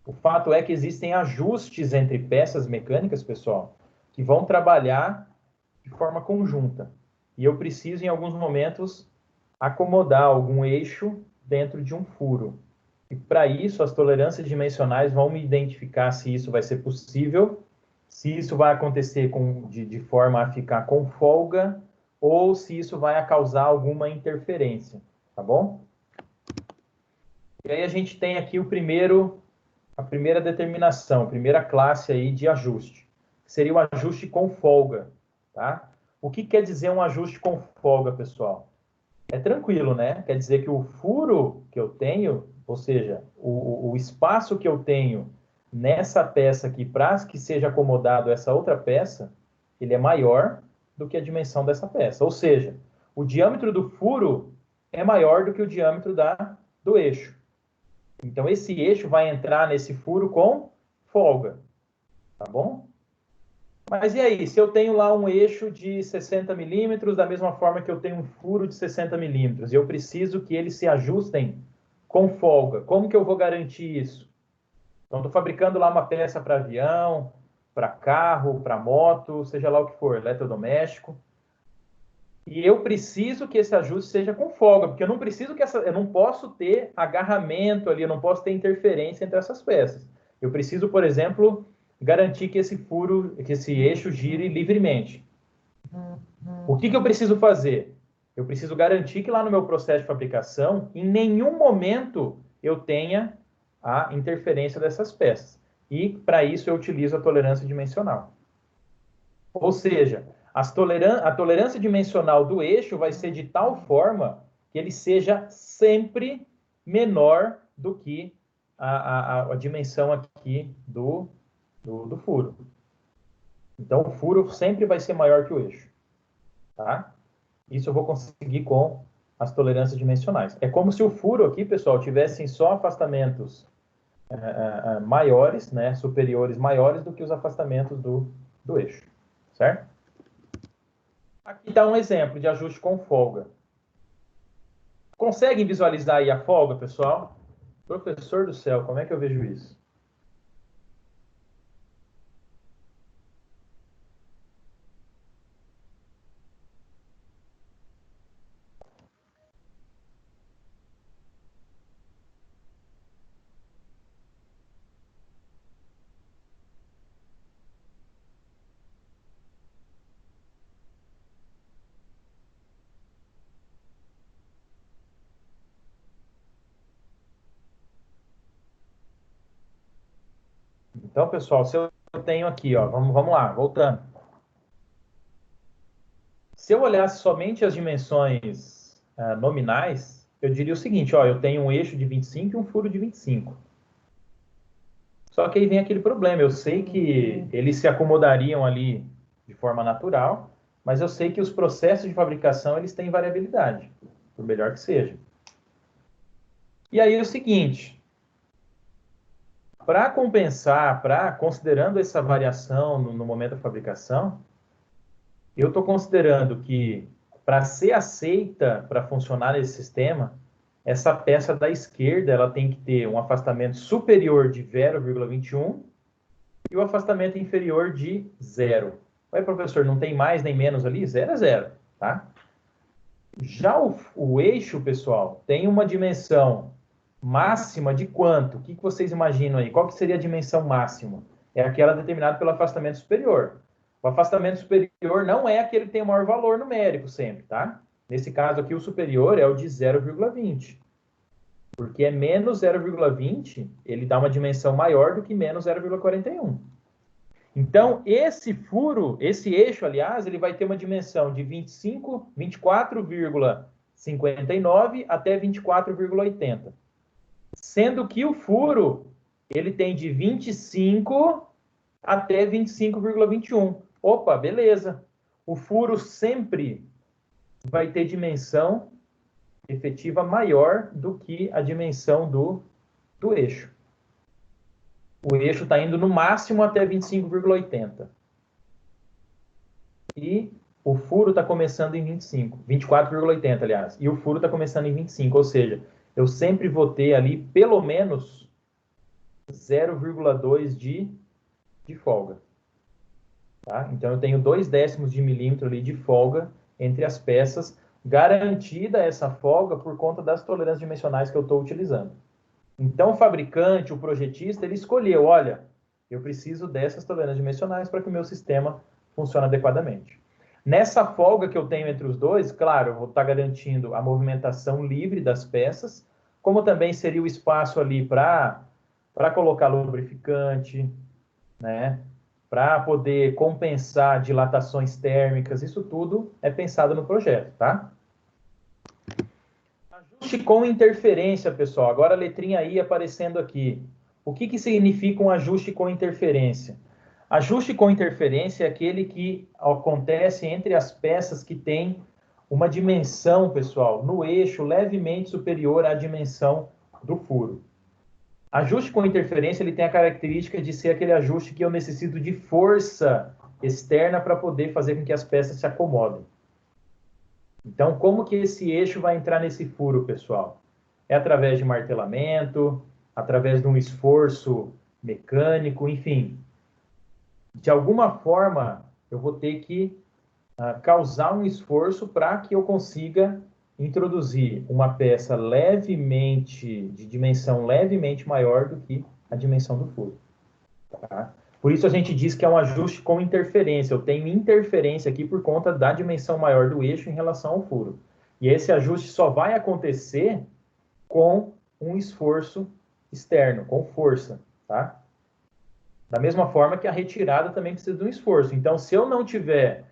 O fato é que existem ajustes entre peças mecânicas, pessoal, que vão trabalhar de forma conjunta. E eu preciso, em alguns momentos, acomodar algum eixo dentro de um furo. E para isso, as tolerâncias dimensionais vão me identificar se isso vai ser possível, se isso vai acontecer de forma a ficar com folga, ou se isso vai causar alguma interferência, tá bom? E aí a gente tem aqui a primeira determinação, a primeira classe aí de ajuste, que seria o ajuste com folga, tá? O que quer dizer um ajuste com folga, pessoal? É tranquilo, né? Quer dizer que o furo que eu tenho, ou seja, o espaço que eu tenho nessa peça aqui para que seja acomodado essa outra peça, ele é maior do que a dimensão dessa peça. Ou seja, o diâmetro do furo é maior do que o diâmetro do eixo. Então, esse eixo vai entrar nesse furo com folga, tá bom? Mas e aí, se eu tenho lá um eixo de 60 milímetros, da mesma forma que eu tenho um furo de 60 milímetros, e eu preciso que eles se ajustem com folga, como que eu vou garantir isso? Então, estou fabricando lá uma peça para avião, para carro, para moto, seja lá o que for, eletrodoméstico, e eu preciso que esse ajuste seja com folga, porque eu não posso ter agarramento ali, eu não posso ter interferência entre essas peças. Eu preciso, por exemplo, garantir que esse eixo gire livremente. O que eu preciso fazer? Eu preciso garantir que lá no meu processo de fabricação, em nenhum momento eu tenha a interferência dessas peças. E, para isso, eu utilizo a tolerância dimensional. Ou seja, a tolerância dimensional do eixo vai ser de tal forma que ele seja sempre menor do que a dimensão aqui do furo. Então, o furo sempre vai ser maior que o eixo. Tá? Isso eu vou conseguir com as tolerâncias dimensionais. É como se o furo aqui, pessoal, tivessem só afastamentos maiores, né, superiores maiores do que os afastamentos do eixo, certo? Aqui está um exemplo de ajuste com folga. Conseguem visualizar aí a folga, pessoal? Professor do céu, como é que eu vejo isso? Então, pessoal, se eu tenho aqui, ó, vamos lá, voltando. Se eu olhasse somente as dimensões nominais, eu diria o seguinte, ó, eu tenho um eixo de 25 e um furo de 25. Só que aí vem aquele problema, eu sei que eles se acomodariam ali de forma natural, mas eu sei que os processos de fabricação, eles têm variabilidade, por melhor que seja. E aí é o seguinte, para compensar, considerando essa variação no momento da fabricação, eu estou considerando que para ser aceita, para funcionar nesse sistema, essa peça da esquerda ela tem que ter um afastamento superior de 0,21 e o afastamento inferior de 0. Ué, professor, não tem mais nem menos ali? 0 é 0, tá? Já o eixo, pessoal, tem uma dimensão máxima de quanto? O que vocês imaginam aí? Qual que seria a dimensão máxima? É aquela determinada pelo afastamento superior. O afastamento superior não é aquele que tem o maior valor numérico sempre, tá? Nesse caso aqui, o superior é o de 0,20. Porque é menos 0,20, ele dá uma dimensão maior do que menos 0,41. Então, esse furo, esse eixo, aliás, ele vai ter uma dimensão de 24,59 até 24,80. Sendo que o furo, ele tem de 25 até 25,21. Opa, beleza. O furo sempre vai ter dimensão efetiva maior do que a dimensão do eixo. O eixo está indo no máximo até 25,80. E o furo está começando em 24,80, aliás. E o furo está começando em 25, ou seja, eu sempre vou ter ali pelo menos 0,2 de folga. Tá? Então, eu tenho 0,2 de milímetro ali de folga entre as peças, garantida essa folga por conta das tolerâncias dimensionais que eu estou utilizando. Então, o fabricante, o projetista, ele escolheu, olha, eu preciso dessas tolerâncias dimensionais para que o meu sistema funcione adequadamente. Nessa folga que eu tenho entre os dois, claro, eu vou estar garantindo a movimentação livre das peças, como também seria o espaço ali para colocar lubrificante, né? Para poder compensar dilatações térmicas, isso tudo é pensado no projeto, tá? Ajuste com interferência, pessoal. Agora a letrinha I aparecendo aqui. O que significa um ajuste com interferência? Ajuste com interferência é aquele que acontece entre as peças que têm uma dimensão, pessoal, no eixo levemente superior à dimensão do furo. Ajuste com interferência, ele tem a característica de ser aquele ajuste que eu necessito de força externa para poder fazer com que as peças se acomodem. Então, como que esse eixo vai entrar nesse furo, pessoal? É através de martelamento, através de um esforço mecânico, enfim. De alguma forma, eu vou ter que causar um esforço para que eu consiga introduzir uma peça levemente, de dimensão levemente maior do que a dimensão do furo. Tá? Por isso a gente diz que é um ajuste com interferência. Eu tenho interferência aqui por conta da dimensão maior do eixo em relação ao furo. E esse ajuste só vai acontecer com um esforço externo, com força, tá? Da mesma forma que a retirada também precisa de um esforço. Então, se eu não tiver,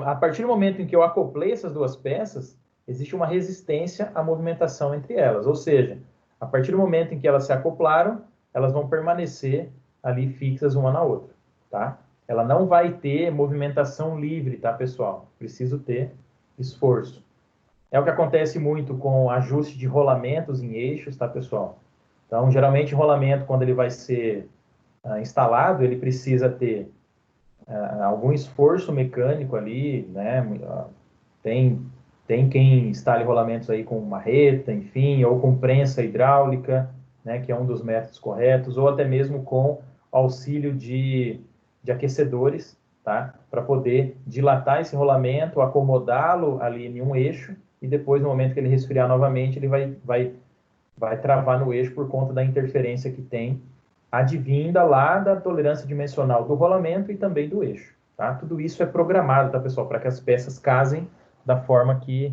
a partir do momento em que eu acoplei essas duas peças, existe uma resistência à movimentação entre elas. Ou seja, a partir do momento em que elas se acoplaram, elas vão permanecer ali fixas uma na outra, tá? Ela não vai ter movimentação livre, tá, pessoal? Preciso ter esforço. É o que acontece muito com ajuste de rolamentos em eixos, tá, pessoal? Então, geralmente, o rolamento, quando ele vai ser instalado, ele precisa ter algum esforço mecânico ali, né? Tem quem instale rolamentos aí com marreta, enfim, ou com prensa hidráulica, né? Que é um dos métodos corretos, ou até mesmo com auxílio de aquecedores, tá? Para poder dilatar esse rolamento, acomodá-lo ali em um eixo, e depois, no momento que ele resfriar novamente, ele vai travar no eixo por conta da interferência que tem advinda lá da tolerância dimensional do rolamento e também do eixo. Tá? Tudo isso é programado, tá, pessoal? Para que as peças casem da forma que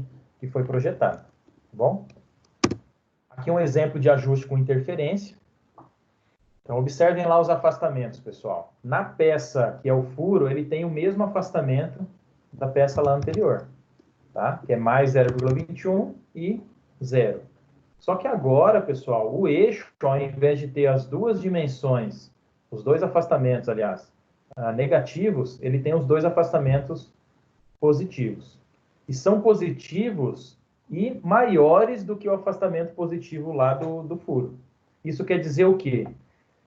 foi projetado. Tá bom? Aqui um exemplo de ajuste com interferência. Então, observem lá os afastamentos, pessoal. Na peça, que é o furo, ele tem o mesmo afastamento da peça lá anterior, tá? Que é mais 0,21 e 0. Só que agora, pessoal, o eixo, ao invés de ter as duas dimensões, os dois afastamentos, aliás, negativos, ele tem os dois afastamentos positivos. E são positivos e maiores do que o afastamento positivo lá do furo. Isso quer dizer o quê?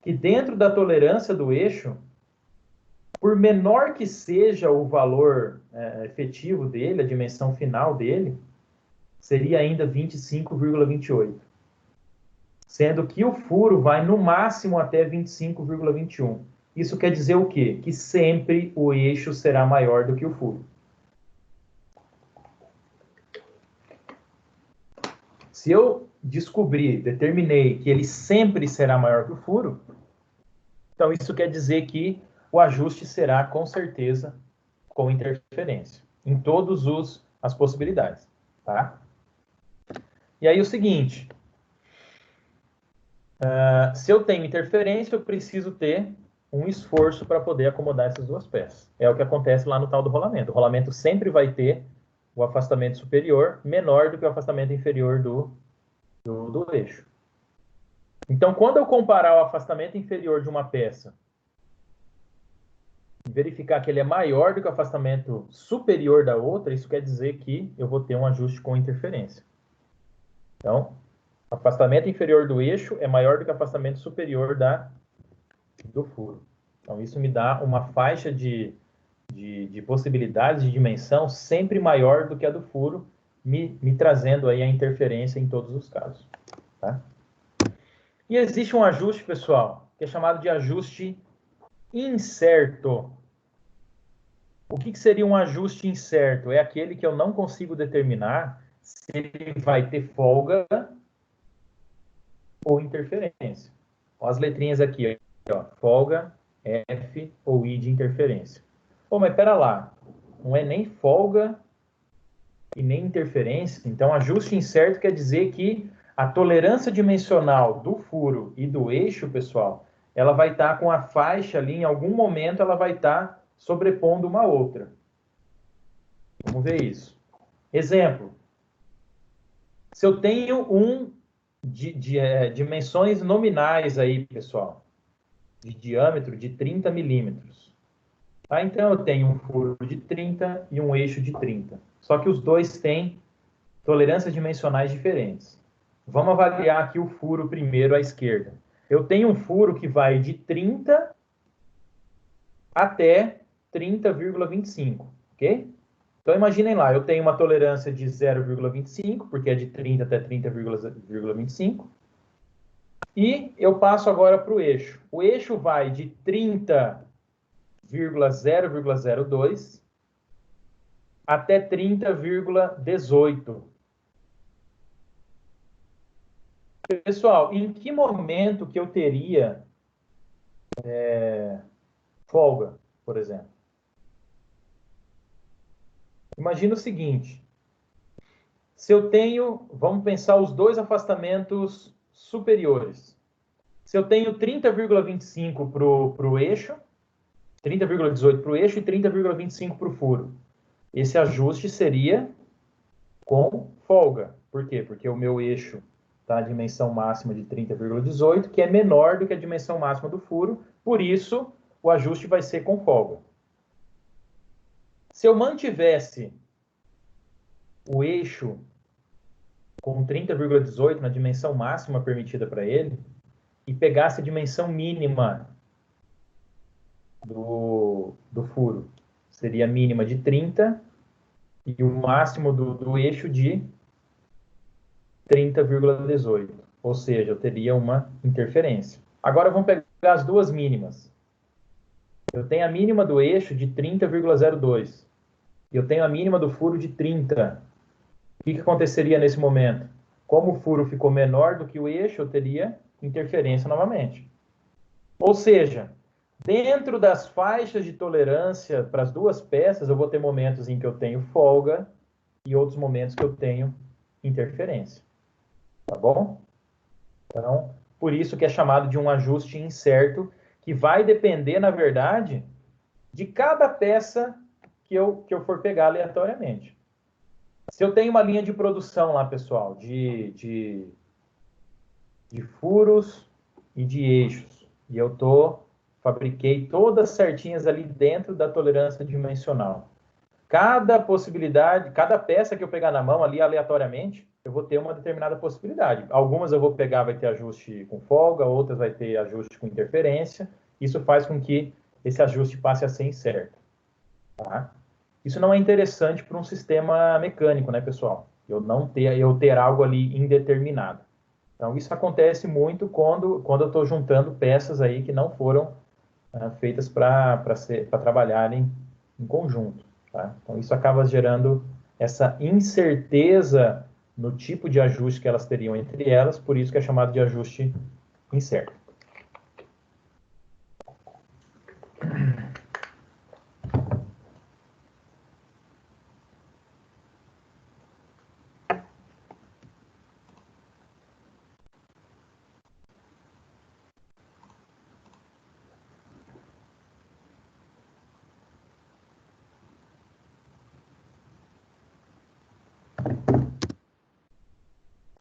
Que dentro da tolerância do eixo, por menor que seja o valor efetivo dele, a dimensão final dele, seria ainda 25,28. Sendo que o furo vai no máximo até 25,21. Isso quer dizer o quê? Que sempre o eixo será maior do que o furo. Se eu determinei que ele sempre será maior que o furo, então isso quer dizer que o ajuste será, com certeza, com interferência, em todas as possibilidades, tá? E aí o seguinte, se eu tenho interferência, eu preciso ter um esforço para poder acomodar essas duas peças. É o que acontece lá no tal do rolamento. O rolamento sempre vai ter o afastamento superior menor do que o afastamento inferior do eixo. Então, quando eu comparar o afastamento inferior de uma peça e verificar que ele é maior do que o afastamento superior da outra, isso quer dizer que eu vou ter um ajuste com interferência. Então, o afastamento inferior do eixo é maior do que o afastamento superior do furo. Então, isso me dá uma faixa de possibilidades de dimensão sempre maior do que a do furo, me trazendo aí a interferência em todos os casos. Tá? E existe um ajuste, pessoal, que é chamado de ajuste incerto. O que seria um ajuste incerto? É aquele que eu não consigo determinar se ele vai ter folga ou interferência. Olha as letrinhas aqui, ó, folga, F ou I de interferência. Pô, mas pera lá, não é nem folga e nem interferência? Então, ajuste incerto quer dizer que a tolerância dimensional do furo e do eixo, pessoal, ela vai estar com a faixa ali, em algum momento ela vai estar sobrepondo uma outra. Vamos ver isso. Exemplo. Se eu tenho dimensões nominais aí, pessoal, de diâmetro de 30 milímetros. Tá? Então, eu tenho um furo de 30 e um eixo de 30. Só que os dois têm tolerâncias dimensionais diferentes. Vamos avaliar aqui o furo primeiro à esquerda. Eu tenho um furo que vai de 30 até 30,25, ok? Então, imaginem lá, eu tenho uma tolerância de 0,25, porque é de 30 até 30,25. E eu passo agora para o eixo. O eixo vai de 30,0,02 até 30,18. Pessoal, em que momento que eu teria folga, por exemplo? Imagina o seguinte. Se eu tenho, vamos pensar os dois afastamentos superiores. Se eu tenho 30,25 para o eixo, 30,18 para o eixo e 30,25 para o furo. Esse ajuste seria com folga. Por quê? Porque o meu eixo está na dimensão máxima de 30,18, que é menor do que a dimensão máxima do furo, por isso o ajuste vai ser com folga. Se eu mantivesse o eixo com 30,18 na dimensão máxima permitida para ele, e pegasse a dimensão mínima do furo, seria a mínima de 30 e o máximo do eixo de 30,18. Ou seja, eu teria uma interferência. Agora vamos pegar as duas mínimas. Eu tenho a mínima do eixo de 30,02 e eu tenho a mínima do furo de 30. O que aconteceria nesse momento? Como o furo ficou menor do que o eixo, eu teria interferência novamente. Ou seja, dentro das faixas de tolerância para as duas peças, eu vou ter momentos em que eu tenho folga e outros momentos que eu tenho interferência. Tá bom? Então, por isso que é chamado de um ajuste incerto, que vai depender, na verdade, de cada peça que eu for pegar aleatoriamente. Se eu tenho uma linha de produção lá, pessoal, de furos e de eixos, e eu fabriquei todas certinhas ali dentro da tolerância dimensional. Cada possibilidade, cada peça que eu pegar na mão ali aleatoriamente, eu vou ter uma determinada possibilidade. Algumas eu vou pegar, vai ter ajuste com folga, outras vai ter ajuste com interferência. Isso faz com que esse ajuste passe a ser incerto. Tá? Isso não é interessante para um sistema mecânico, né, pessoal? Eu ter algo ali indeterminado. Então, isso acontece muito quando eu estou juntando peças aí que não foram feitas para trabalharem em conjunto. Tá? Então, isso acaba gerando essa incerteza no tipo de ajuste que elas teriam entre elas, por isso que é chamado de ajuste incerto.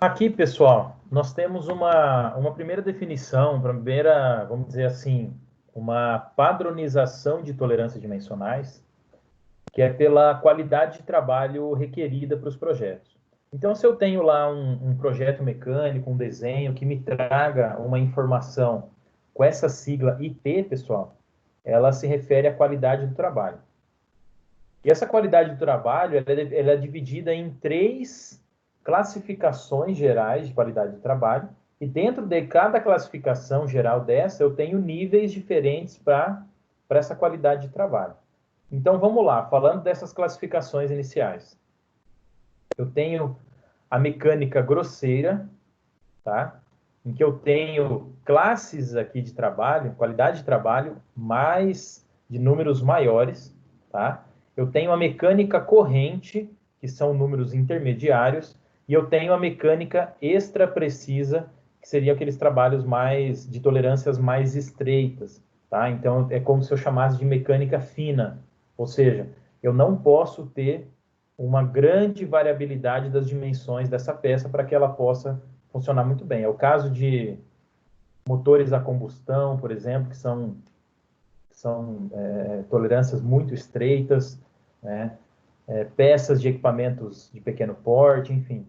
Aqui, pessoal, nós temos uma primeira definição, vamos dizer assim, uma padronização de tolerâncias dimensionais, que é pela qualidade de trabalho requerida para os projetos. Então, se eu tenho lá um projeto mecânico, um desenho que me traga uma informação com essa sigla IP, pessoal, ela se refere à qualidade do trabalho. E essa qualidade do trabalho ela é dividida em 3 classificações gerais de qualidade de trabalho, e dentro de cada classificação geral dessa, eu tenho níveis diferentes para essa qualidade de trabalho. Então, vamos lá, falando dessas classificações iniciais. Eu tenho a mecânica grosseira, tá? Em que eu tenho classes aqui de trabalho, qualidade de trabalho, mais de números maiores, tá? Eu tenho a mecânica corrente, que são números intermediários, e eu tenho a mecânica extra precisa, que seriam aqueles trabalhos mais de tolerâncias mais estreitas, tá? Então, é como se eu chamasse de mecânica fina, ou seja, eu não posso ter uma grande variabilidade das dimensões dessa peça para que ela possa funcionar muito bem. É o caso de motores a combustão, por exemplo, que são tolerâncias muito estreitas, né? Peças de equipamentos de pequeno porte, enfim.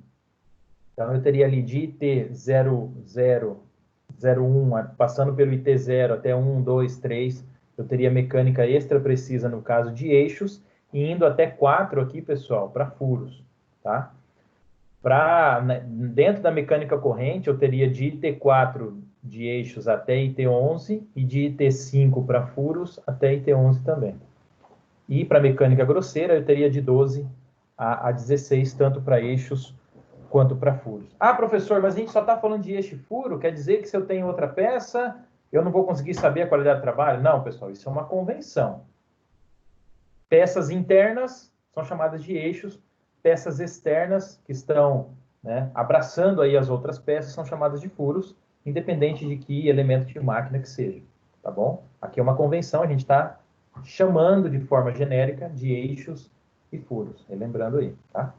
Então, eu teria ali de IT 0001, passando pelo IT 0 até 1, 2, 3, eu teria mecânica extra precisa no caso de eixos, e indo até 4 aqui, pessoal, para furos, tá? Dentro da mecânica corrente, eu teria de IT4 de eixos até IT11 e de IT5 para furos até IT11 também. E para mecânica grosseira, eu teria de 12 a 16, tanto para eixos quanto para furos. Ah, professor, mas a gente só está falando de eixo e furo? Quer dizer que se eu tenho outra peça, eu não vou conseguir saber a qualidade do trabalho? Não, pessoal, isso é uma convenção. Peças internas são chamadas de eixos, peças externas, que estão, né, abraçando aí as outras peças, são chamadas de furos, independente de que elemento de máquina que seja, tá bom? Aqui é uma convenção, a gente está chamando de forma genérica de eixos e furos, lembrando aí, tá?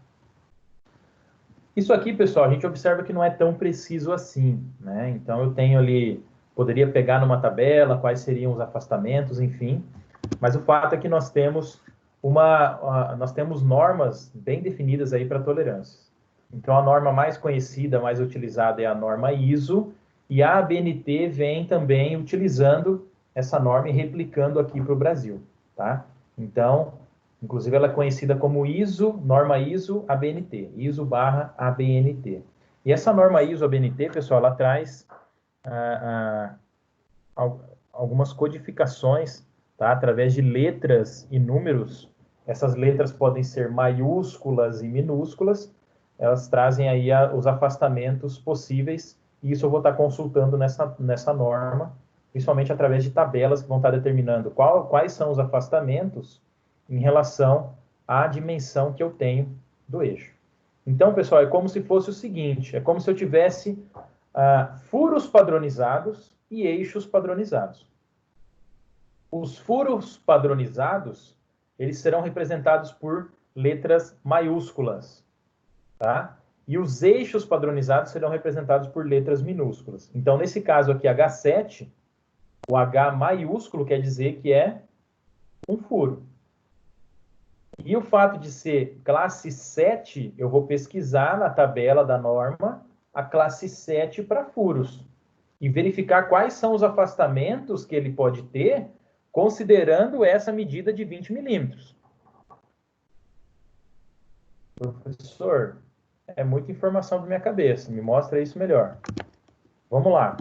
Isso aqui, pessoal, a gente observa que não é tão preciso assim, né? Então, eu tenho ali, poderia pegar numa tabela quais seriam os afastamentos, enfim, mas o fato é que nós temos normas bem definidas aí para tolerâncias. Então, a norma mais conhecida, mais utilizada é a norma ISO, E a ABNT vem também utilizando essa norma e replicando aqui para o Brasil, tá? Então, inclusive ela é conhecida como ISO, norma ISO ABNT, ISO/ABNT. E essa norma ISO ABNT, pessoal, ela traz algumas codificações, tá? Através de letras e números. Essas letras podem ser maiúsculas e minúsculas. Elas trazem aí os afastamentos possíveis. E isso eu vou estar consultando nessa norma, principalmente através de tabelas que vão estar determinando quais são os afastamentos em relação à dimensão que eu tenho do eixo. Então, pessoal, é como se fosse o seguinte, é como se eu tivesse furos padronizados e eixos padronizados. Os furos padronizados, eles serão representados por letras maiúsculas, tá? E os eixos padronizados serão representados por letras minúsculas. Então, nesse caso aqui, H7, o H maiúsculo quer dizer que é um furo. E o fato de ser classe 7, eu vou pesquisar na tabela da norma a classe 7 para furos. E verificar quais são os afastamentos que ele pode ter, considerando essa medida de 20 milímetros. Professor, é muita informação da minha cabeça, me mostra isso melhor. Vamos lá.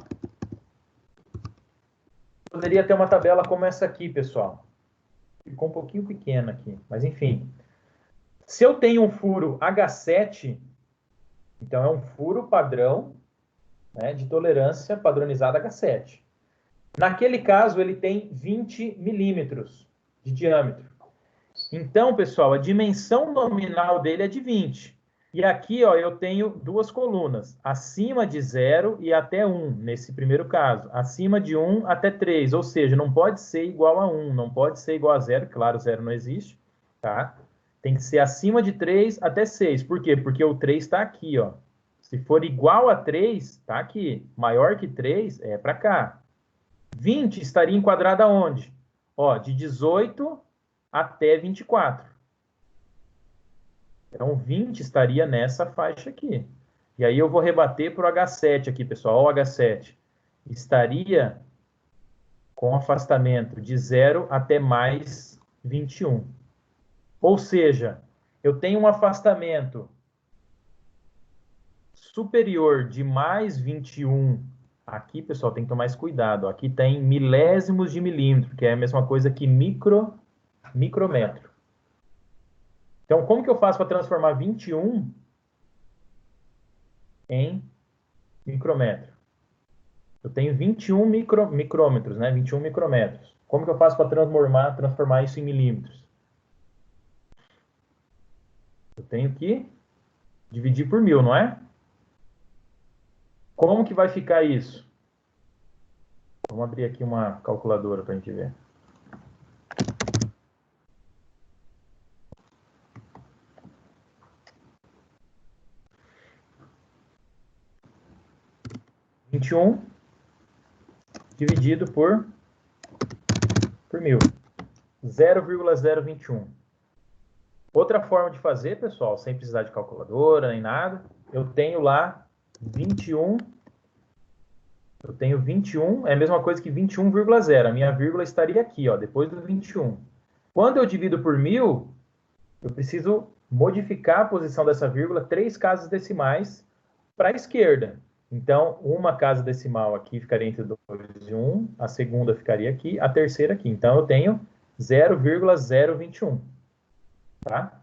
Poderia ter uma tabela como essa aqui, pessoal. Ficou um pouquinho pequena aqui, mas enfim. Se eu tenho um furo H7, então é um furo padrão, né, de tolerância padronizada H7. Naquele caso, ele tem 20 milímetros de diâmetro. Então, pessoal, a dimensão nominal dele é de 20. E aqui, ó, eu tenho duas colunas, acima de 0 e até 1, nesse primeiro caso. Acima de 1 até 3, ou seja, não pode ser igual a 1, não pode ser igual a 0, claro, 0 não existe, tá? Tem que ser acima de 3 até 6. Por quê? Porque o 3 está aqui, ó. Se for igual a 3, está aqui. Maior que 3, é para cá. 20 estaria enquadrado aonde? Ó, de 18 até 24. Então, 20 estaria nessa faixa aqui. E aí eu vou rebater para o H7 aqui, pessoal. Ó, o H7 estaria com afastamento de 0 até mais 21. Ou seja, eu tenho um afastamento superior de mais 21. Aqui, pessoal, tem que tomar mais cuidado. Aqui tem milésimos de milímetro, que é a mesma coisa que micrômetro. Então, como que eu faço para transformar 21 em micrômetro? Eu tenho 21 micrômetros, né? 21 micrômetros. Como que eu faço para transformar isso em milímetros? Eu tenho que dividir por 1000, não é? Como que vai ficar isso? Vamos abrir aqui uma calculadora para a gente ver. Dividido por 1000. 0,021. Outra forma de fazer, pessoal, sem precisar de calculadora nem nada, eu tenho lá 21. Eu tenho 21, é a mesma coisa que 21,0. A minha vírgula estaria aqui, ó, depois do 21. Quando eu divido por 1000, eu preciso modificar a posição dessa vírgula 3 casas decimais para a esquerda. Então, uma casa decimal aqui ficaria entre 2 e 1, a segunda ficaria aqui, a terceira aqui. Então, eu tenho 0,021. Tá?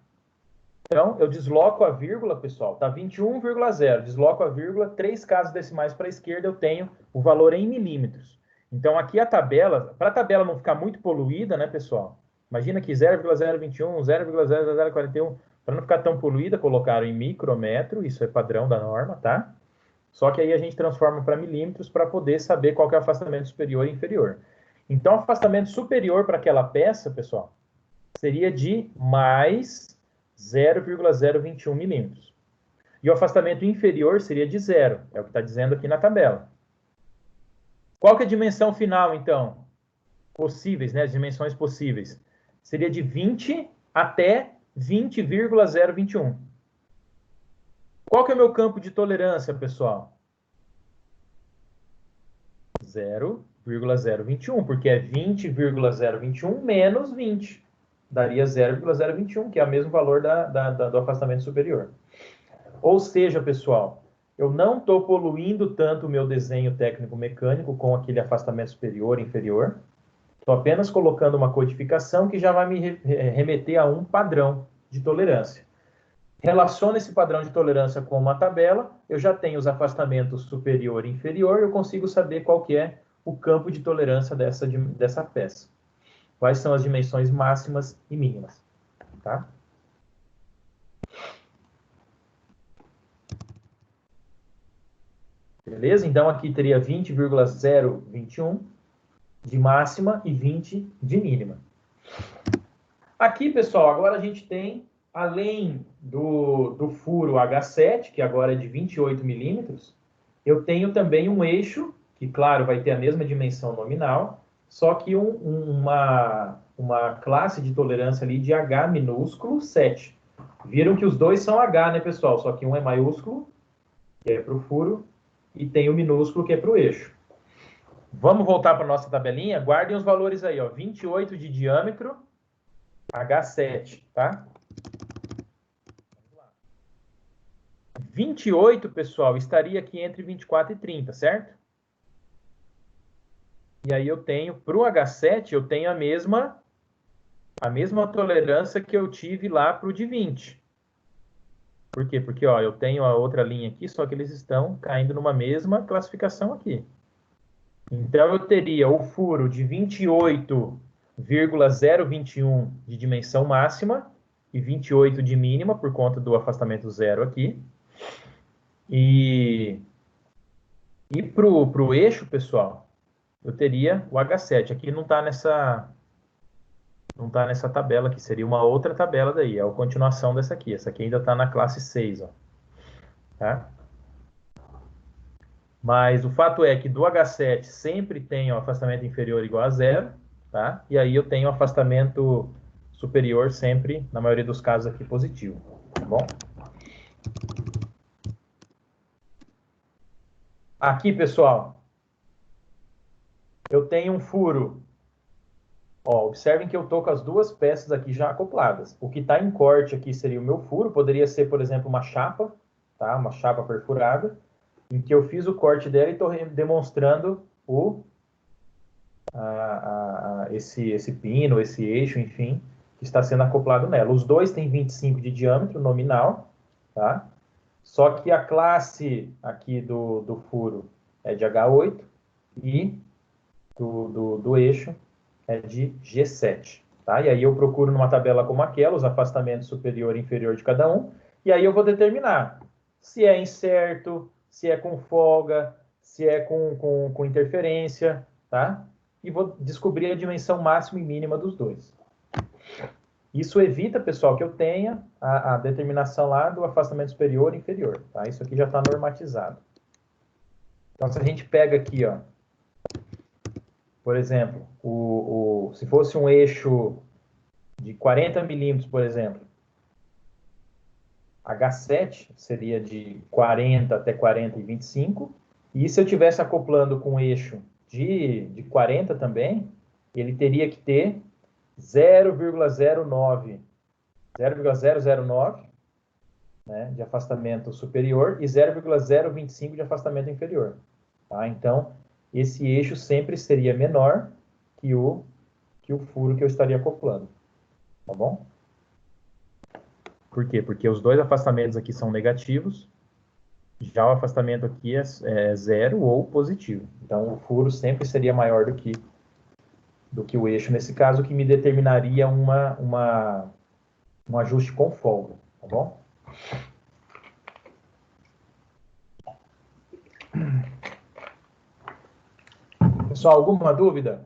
Então, eu desloco a vírgula, pessoal, tá 21,0. Desloco a vírgula, 3 casas decimais para a esquerda, eu tenho o valor em milímetros. Então, aqui a tabela, para a tabela não ficar muito poluída, né, pessoal? Imagina que 0,021, 0,0041, para não ficar tão poluída, colocaram em micrômetro, isso é padrão da norma, tá? Só que aí a gente transforma para milímetros para poder saber qual que é o afastamento superior e inferior. Então, o afastamento superior para aquela peça, pessoal, seria de mais 0,021 milímetros. E o afastamento inferior seria de 0, é o que está dizendo aqui na tabela. Qual que é a dimensão final, então? Possíveis, né? As dimensões possíveis. Seria de 20 até 20,021. Qual que é o meu campo de tolerância, pessoal? 0,021, porque é 20,021 menos 20. Daria 0,021, que é o mesmo valor do afastamento superior. Ou seja, pessoal, eu não estou poluindo tanto o meu desenho técnico-mecânico com aquele afastamento superior e inferior. Estou apenas colocando uma codificação que já vai me remeter a um padrão de tolerância. Relaciono esse padrão de tolerância com uma tabela, eu já tenho os afastamentos superior e inferior, eu consigo saber qual que é o campo de tolerância dessa peça. Quais são as dimensões máximas e mínimas. Tá? Beleza? Então, aqui teria 20,021 de máxima e 20 de mínima. Aqui, pessoal, agora a gente tem, além do furo H7, que agora é de 28 milímetros, eu tenho também um eixo, que, claro, vai ter a mesma dimensão nominal, só que uma classe de tolerância ali de H minúsculo 7. Viram que os dois são H, né, pessoal? Só que um é maiúsculo, que é para o furo, e tem o minúsculo, que é para o eixo. Vamos voltar para a nossa tabelinha? Guardem os valores aí, ó. 28 de diâmetro, H7, tá? 28, pessoal, estaria aqui entre 24 e 30, certo? E aí eu tenho, para o H7, eu tenho a mesma tolerância que eu tive lá para o de 20. Por quê? Porque, ó, eu tenho a outra linha aqui, só que eles estão caindo numa mesma classificação aqui. Então, eu teria o furo de 28,021 de dimensão máxima e 28 de mínima, por conta do afastamento zero aqui. E para o eixo, pessoal, eu teria o H7. Aqui não está nessa tabela aqui, seria uma outra tabela daí, é a continuação dessa aqui. Essa aqui ainda está na classe 6, ó. Tá? Mas o fato é que do H7 sempre tem o afastamento inferior igual a zero, tá? E aí eu tenho o afastamento superior sempre, na maioria dos casos aqui, positivo, tá bom? Aqui, pessoal, eu tenho um furo. Ó, observem que eu estou com as duas peças aqui já acopladas. O que está em corte aqui seria o meu furo, poderia ser, por exemplo, uma chapa, tá? Uma chapa perfurada, em que eu fiz o corte dela e estou demonstrando esse pino, esse eixo, enfim, que está sendo acoplado nela. Os dois têm 25 de diâmetro nominal, tá? Só que a classe aqui do furo é de H8 e do eixo é de G7, tá? E aí eu procuro numa tabela como aquela, os afastamentos superior e inferior de cada um, e aí eu vou determinar se é incerto, se é com folga, se é com interferência, tá? E vou descobrir a dimensão máxima e mínima dos dois. Isso evita, pessoal, que eu tenha a determinação lá do afastamento superior e inferior, tá? Isso aqui já está normatizado. Então, se a gente pega aqui, ó, por exemplo, se fosse um eixo de 40 milímetros, por exemplo, H7 seria de 40 até 40 e 25. E se eu estivesse acoplando com um eixo de 40 também, ele teria que ter 0,009, né, de afastamento superior e 0,025 de afastamento inferior. Tá? Então, esse eixo sempre seria menor que o furo que eu estaria acoplando. Tá bom? Por quê? Porque os dois afastamentos aqui são negativos, já o afastamento aqui é zero ou positivo. Então, o furo sempre seria maior do que o eixo, nesse caso, que me determinaria um ajuste com folga. Tá bom? Pessoal, alguma dúvida?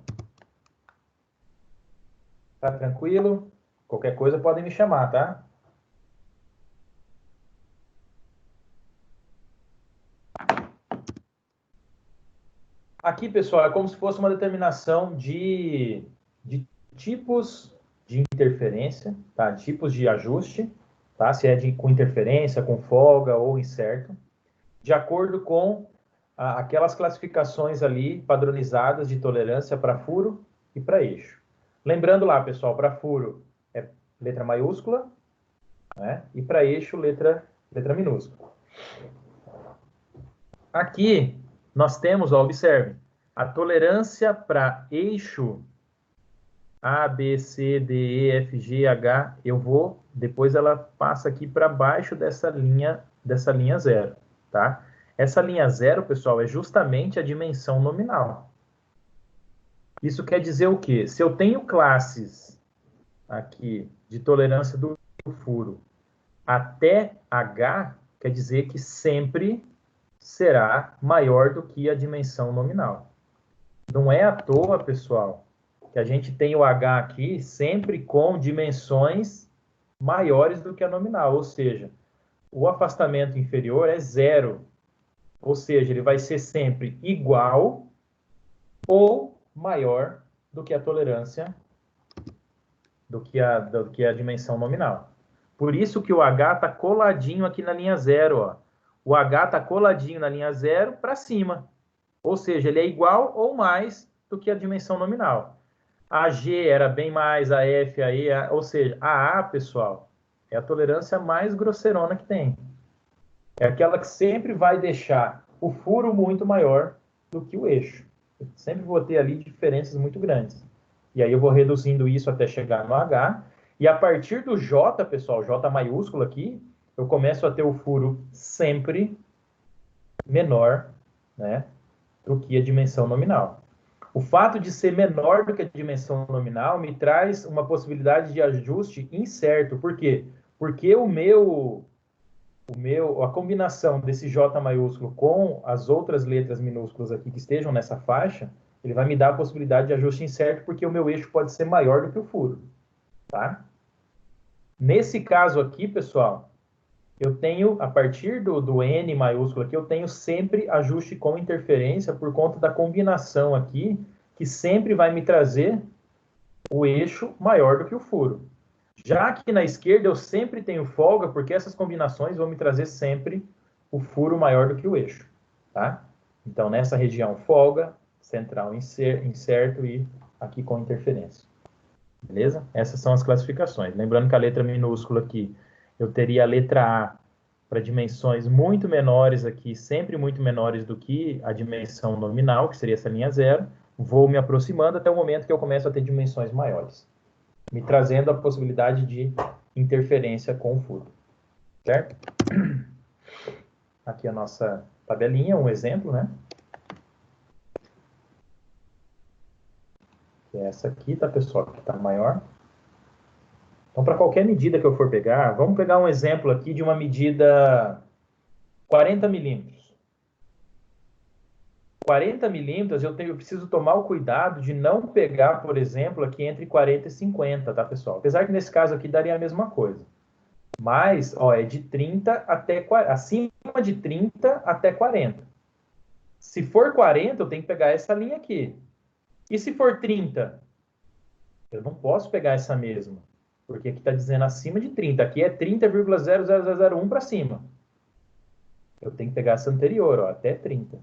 Tá tranquilo? Qualquer coisa podem me chamar, tá? Aqui, pessoal, é como se fosse uma determinação de tipos de interferência, tá? Tipos de ajuste, tá? Se é com interferência, com folga ou incerto, de acordo com aquelas classificações ali padronizadas de tolerância para furo e para eixo. Lembrando lá, pessoal, para furo é letra maiúscula, né? E para eixo, letra minúscula. Aqui nós temos, ó, observe, a tolerância para eixo A, B, C, D, E, F, G, H. Depois ela passa aqui para baixo dessa linha zero, tá? Essa linha zero, pessoal, é justamente a dimensão nominal. Isso quer dizer o quê? Se eu tenho classes aqui de tolerância do furo até H, quer dizer que sempre será maior do que a dimensão nominal. Não é à toa, pessoal, que a gente tem o H aqui sempre com dimensões maiores do que a nominal, ou seja, o afastamento inferior é zero, ou seja, ele vai ser sempre igual ou maior do que a tolerância, do que a dimensão nominal. Por isso que o H está coladinho aqui na linha zero, ó. O H está coladinho na linha zero para cima. Ou seja, ele é igual ou mais do que a dimensão nominal. A G era bem mais, a F, a E, ou seja, a A, pessoal, é a tolerância mais grosseirona que tem. É aquela que sempre vai deixar o furo muito maior do que o eixo. Eu sempre vou ter ali diferenças muito grandes. E aí eu vou reduzindo isso até chegar no H. E a partir do J, pessoal, J maiúsculo aqui, eu começo a ter o furo sempre menor, né, do que a dimensão nominal. O fato de ser menor do que a dimensão nominal me traz uma possibilidade de ajuste incerto. Por quê? Porque a combinação desse J maiúsculo com as outras letras minúsculas aqui que estejam nessa faixa, ele vai me dar a possibilidade de ajuste incerto, porque o meu eixo pode ser maior do que o furo, tá? Nesse caso aqui, pessoal, eu tenho, a partir do N maiúsculo aqui, eu tenho sempre ajuste com interferência por conta da combinação aqui, que sempre vai me trazer o eixo maior do que o furo. Já aqui na esquerda, eu sempre tenho folga, porque essas combinações vão me trazer sempre o furo maior do que o eixo, tá? Então, nessa região, folga, central incerto e aqui com interferência. Beleza? Essas são as classificações. Lembrando que a letra minúscula aqui, eu teria a letra A para dimensões muito menores aqui, sempre muito menores do que a dimensão nominal, que seria essa linha zero. Vou me aproximando até o momento que eu começo a ter dimensões maiores, me trazendo a possibilidade de interferência com o furo. Certo? Aqui a nossa tabelinha, um exemplo, né? Que é essa aqui, tá, pessoal? Que está maior. Então, para qualquer medida que eu for pegar, vamos pegar um exemplo aqui de uma medida 40 milímetros. 40 milímetros, eu preciso tomar o cuidado de não pegar, por exemplo, aqui entre 40 e 50, tá, pessoal? Apesar que nesse caso aqui daria a mesma coisa. Mas, ó, é de 30 até 40, acima de 30 até 40. Se for 40, eu tenho que pegar essa linha aqui. E se for 30? Eu não posso pegar essa mesma, porque aqui está dizendo acima de 30. Aqui é 30,00001 para cima. Eu tenho que pegar essa anterior, ó, até 30.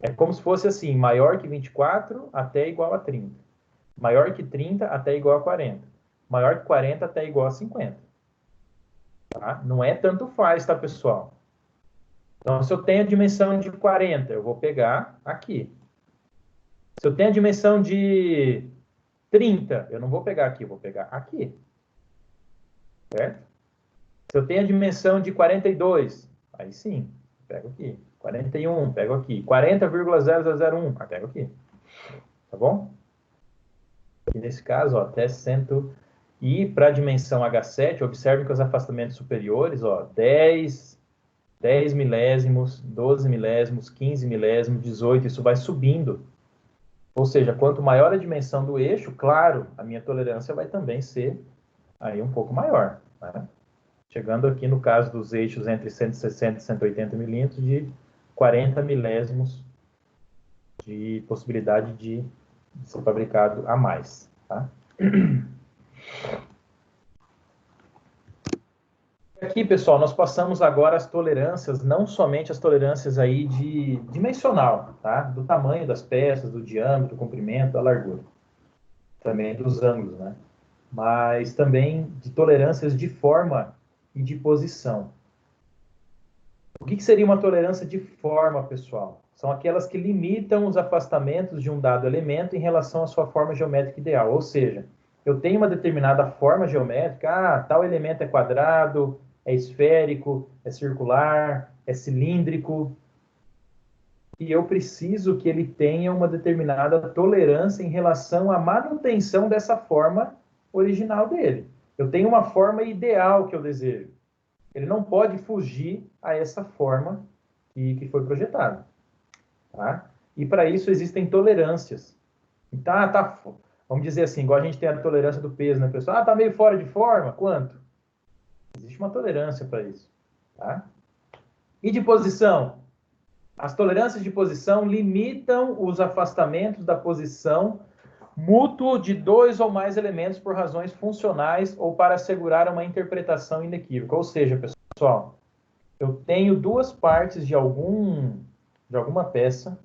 É como se fosse assim, maior que 24 até igual a 30. Maior que 30 até igual a 40. Maior que 40 até igual a 50. Tá? Não é tanto faz, tá, pessoal? Então, se eu tenho a dimensão de 40, eu vou pegar aqui. Se eu tenho a dimensão de 30, eu não vou pegar aqui, eu vou pegar aqui. Certo? Se eu tenho a dimensão de 42, aí sim, pego aqui. 41, pego aqui. 40,0001, pego aqui. Tá bom? E nesse caso, ó, até 100. E para a dimensão H7, observe que os afastamentos superiores, ó, 10 milésimos, 12 milésimos, 15 milésimos, 18, isso vai subindo. Ou seja, quanto maior a dimensão do eixo, claro, a minha tolerância vai também ser aí um pouco maior, né? Chegando aqui no caso dos eixos entre 160 e 180 milímetros, de 40 milésimos de possibilidade de ser fabricado a mais, tá? aqui, pessoal, nós passamos agora as tolerâncias, não somente as tolerâncias aí de dimensional, tá? Do tamanho das peças, do diâmetro, do comprimento, da largura. Também dos ângulos, né? Mas também de tolerâncias de forma e de posição. O que seria uma tolerância de forma, pessoal? São aquelas que limitam os afastamentos de um dado elemento em relação à sua forma geométrica ideal. Ou seja, eu tenho uma determinada forma geométrica, tal elemento é quadrado, é esférico, é circular, é cilíndrico, e eu preciso que ele tenha uma determinada tolerância em relação à manutenção dessa forma original dele. Eu tenho uma forma ideal que eu desejo. Ele não pode fugir a essa forma que foi projetada. Tá? E para isso existem tolerâncias. Então, vamos dizer assim, igual a gente tem a tolerância do peso, né, pessoal? Tá meio fora de forma? Quanto? Existe uma tolerância para isso. Tá? E de posição? As tolerâncias de posição limitam os afastamentos da posição mútuo de dois ou mais elementos por razões funcionais ou para assegurar uma interpretação inequívoca. Ou seja, pessoal, eu tenho duas partes de alguma peça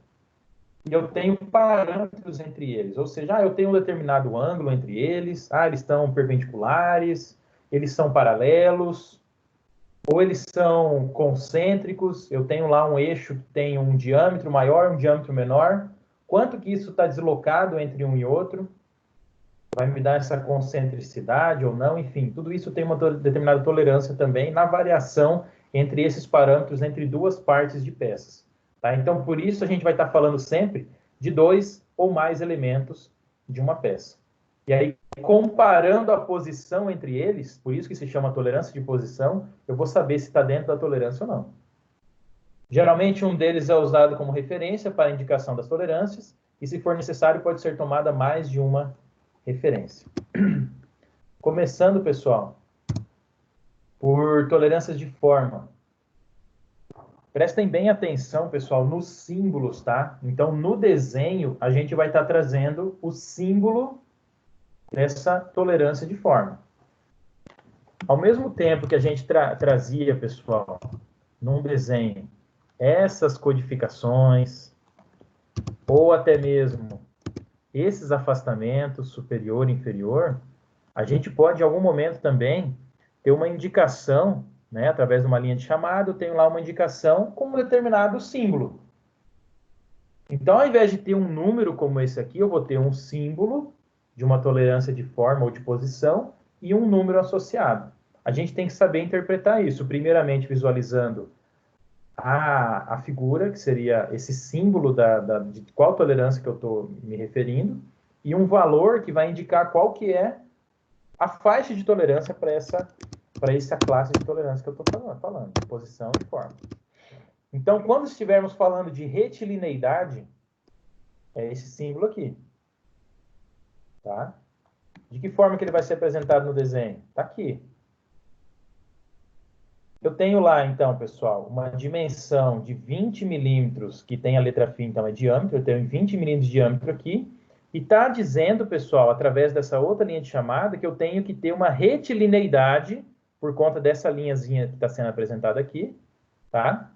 e eu tenho parâmetros entre eles. Ou seja, eu tenho um determinado ângulo entre eles, eles estão perpendiculares, eles são paralelos, ou eles são concêntricos, eu tenho lá um eixo que tem um diâmetro maior, um diâmetro menor, quanto que isso está deslocado entre um e outro, vai me dar essa concentricidade ou não, enfim, tudo isso tem uma determinada tolerância também na variação entre esses parâmetros entre duas partes de peças. Tá? Então, por isso a gente vai estar falando sempre de dois ou mais elementos de uma peça. E aí, comparando a posição entre eles, por isso que se chama tolerância de posição, eu vou saber se está dentro da tolerância ou não. Geralmente, um deles é usado como referência para a indicação das tolerâncias, e se for necessário, pode ser tomada mais de uma referência. Começando, pessoal, por tolerâncias de forma. Prestem bem atenção, pessoal, nos símbolos, tá? Então, no desenho, a gente vai estar trazendo o símbolo dessa tolerância de forma. Ao mesmo tempo que a gente trazia, pessoal, num desenho, essas codificações, ou até mesmo esses afastamentos, superior e inferior, a gente pode, em algum momento também, ter uma indicação, né, através de uma linha de chamada, eu tenho lá uma indicação com um determinado símbolo. Então, ao invés de ter um número como esse aqui, eu vou ter um símbolo de uma tolerância de forma ou de posição e um número associado. A gente tem que saber interpretar isso, primeiramente visualizando a figura, que seria esse símbolo de qual tolerância que eu estou me referindo, e um valor que vai indicar qual que é a faixa de tolerância para essa classe de tolerância que eu estou falando, posição e forma. Então, quando estivermos falando de retilineidade, é esse símbolo aqui. Tá? De que forma que ele vai ser apresentado no desenho? Está aqui. Eu tenho lá, então, pessoal, uma dimensão de 20 milímetros, que tem a letra φ, então é diâmetro, eu tenho 20 milímetros de diâmetro aqui, e está dizendo, pessoal, através dessa outra linha de chamada, que eu tenho que ter uma retilineidade, por conta dessa linhazinha que está sendo apresentada aqui, tá?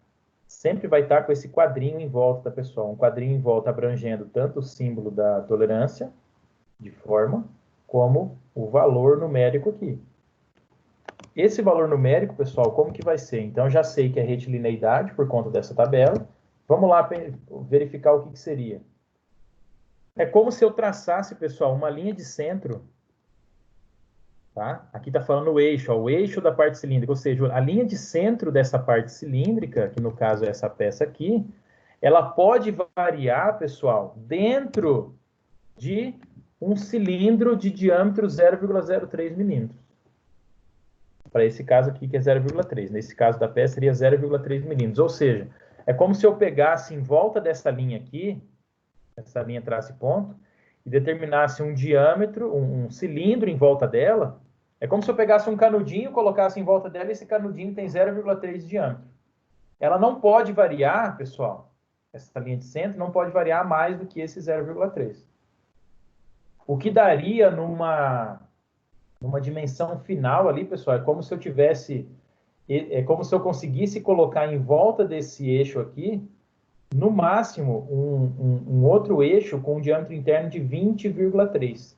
Sempre vai estar com esse quadrinho em volta da pessoa, um quadrinho em volta abrangendo tanto o símbolo da tolerância, de forma, como o valor numérico aqui. Esse valor numérico, pessoal, como que vai ser? Então, eu já sei que é retilineidade por conta dessa tabela. Vamos lá verificar o que seria. É como se eu traçasse, pessoal, uma linha de centro. Tá? Aqui está falando o eixo, o eixo da parte cilíndrica, ou seja, a linha de centro dessa parte cilíndrica, que no caso é essa peça aqui, ela pode variar, pessoal, dentro de um cilindro de diâmetro 0,03 milímetros. Para esse caso aqui, que é 0,3. Nesse caso da peça, seria 0,3 milímetros. Ou seja, é como se eu pegasse em volta dessa linha aqui, essa linha traço e ponto, e determinasse um diâmetro, um cilindro em volta dela. É como se eu pegasse um canudinho, colocasse em volta dela, e esse canudinho tem 0,3 de diâmetro. Ela não pode variar, pessoal, essa linha de centro não pode variar mais do que esse 0,3. O que daria numa dimensão final ali, pessoal, é como se eu tivesse é como se eu conseguisse colocar em volta desse eixo aqui, no máximo, um outro eixo com um diâmetro interno de 20,3.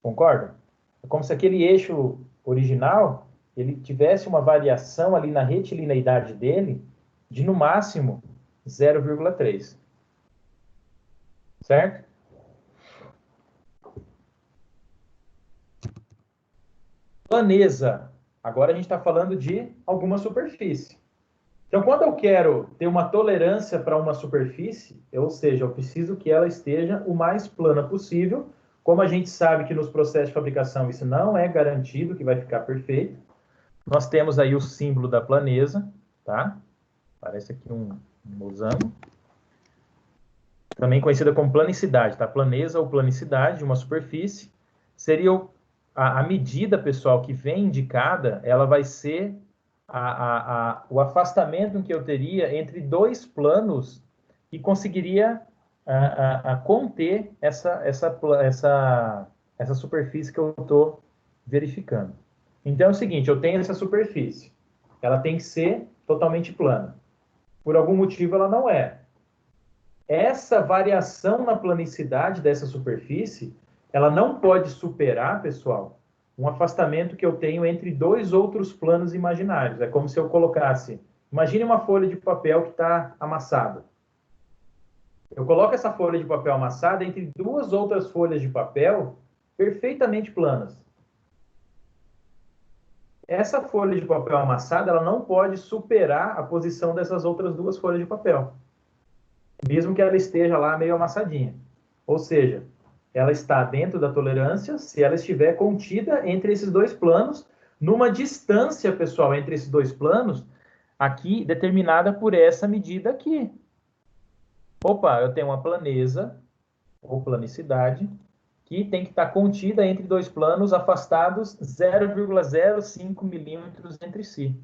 Concorda? É como se aquele eixo original, ele tivesse uma variação ali na retilineidade dele de, no máximo, 0,3. Certo? Planeza. Agora a gente está falando de alguma superfície. Então, quando eu quero ter uma tolerância para uma superfície, ou seja, eu preciso que ela esteja o mais plana possível. Como a gente sabe que nos processos de fabricação isso não é garantido que vai ficar perfeito, nós temos aí o símbolo da planeza, tá? Parece aqui um losango. Também conhecida como planicidade, tá? Planeza ou planicidade de uma superfície seria a medida, pessoal, que vem indicada, ela vai ser o afastamento que eu teria entre dois planos que conseguiria conter essa superfície que eu estou verificando. Então é o seguinte, eu tenho essa superfície, ela tem que ser totalmente plana. Por algum motivo ela não é. Essa variação na planicidade dessa superfície, ela não pode superar, pessoal, um afastamento que eu tenho entre dois outros planos imaginários. É como se eu colocasse... Imagine uma folha de papel que está amassada. Eu coloco essa folha de papel amassada entre duas outras folhas de papel perfeitamente planas. Essa folha de papel amassada, ela não pode superar a posição dessas outras duas folhas de papel, mesmo que ela esteja lá meio amassadinha. Ou seja, ela está dentro da tolerância se ela estiver contida entre esses dois planos, numa distância, pessoal, entre esses dois planos, aqui determinada por essa medida aqui. Opa, eu tenho uma planeza, ou planicidade, que tem que estar contida entre dois planos afastados 0,05 milímetros entre si.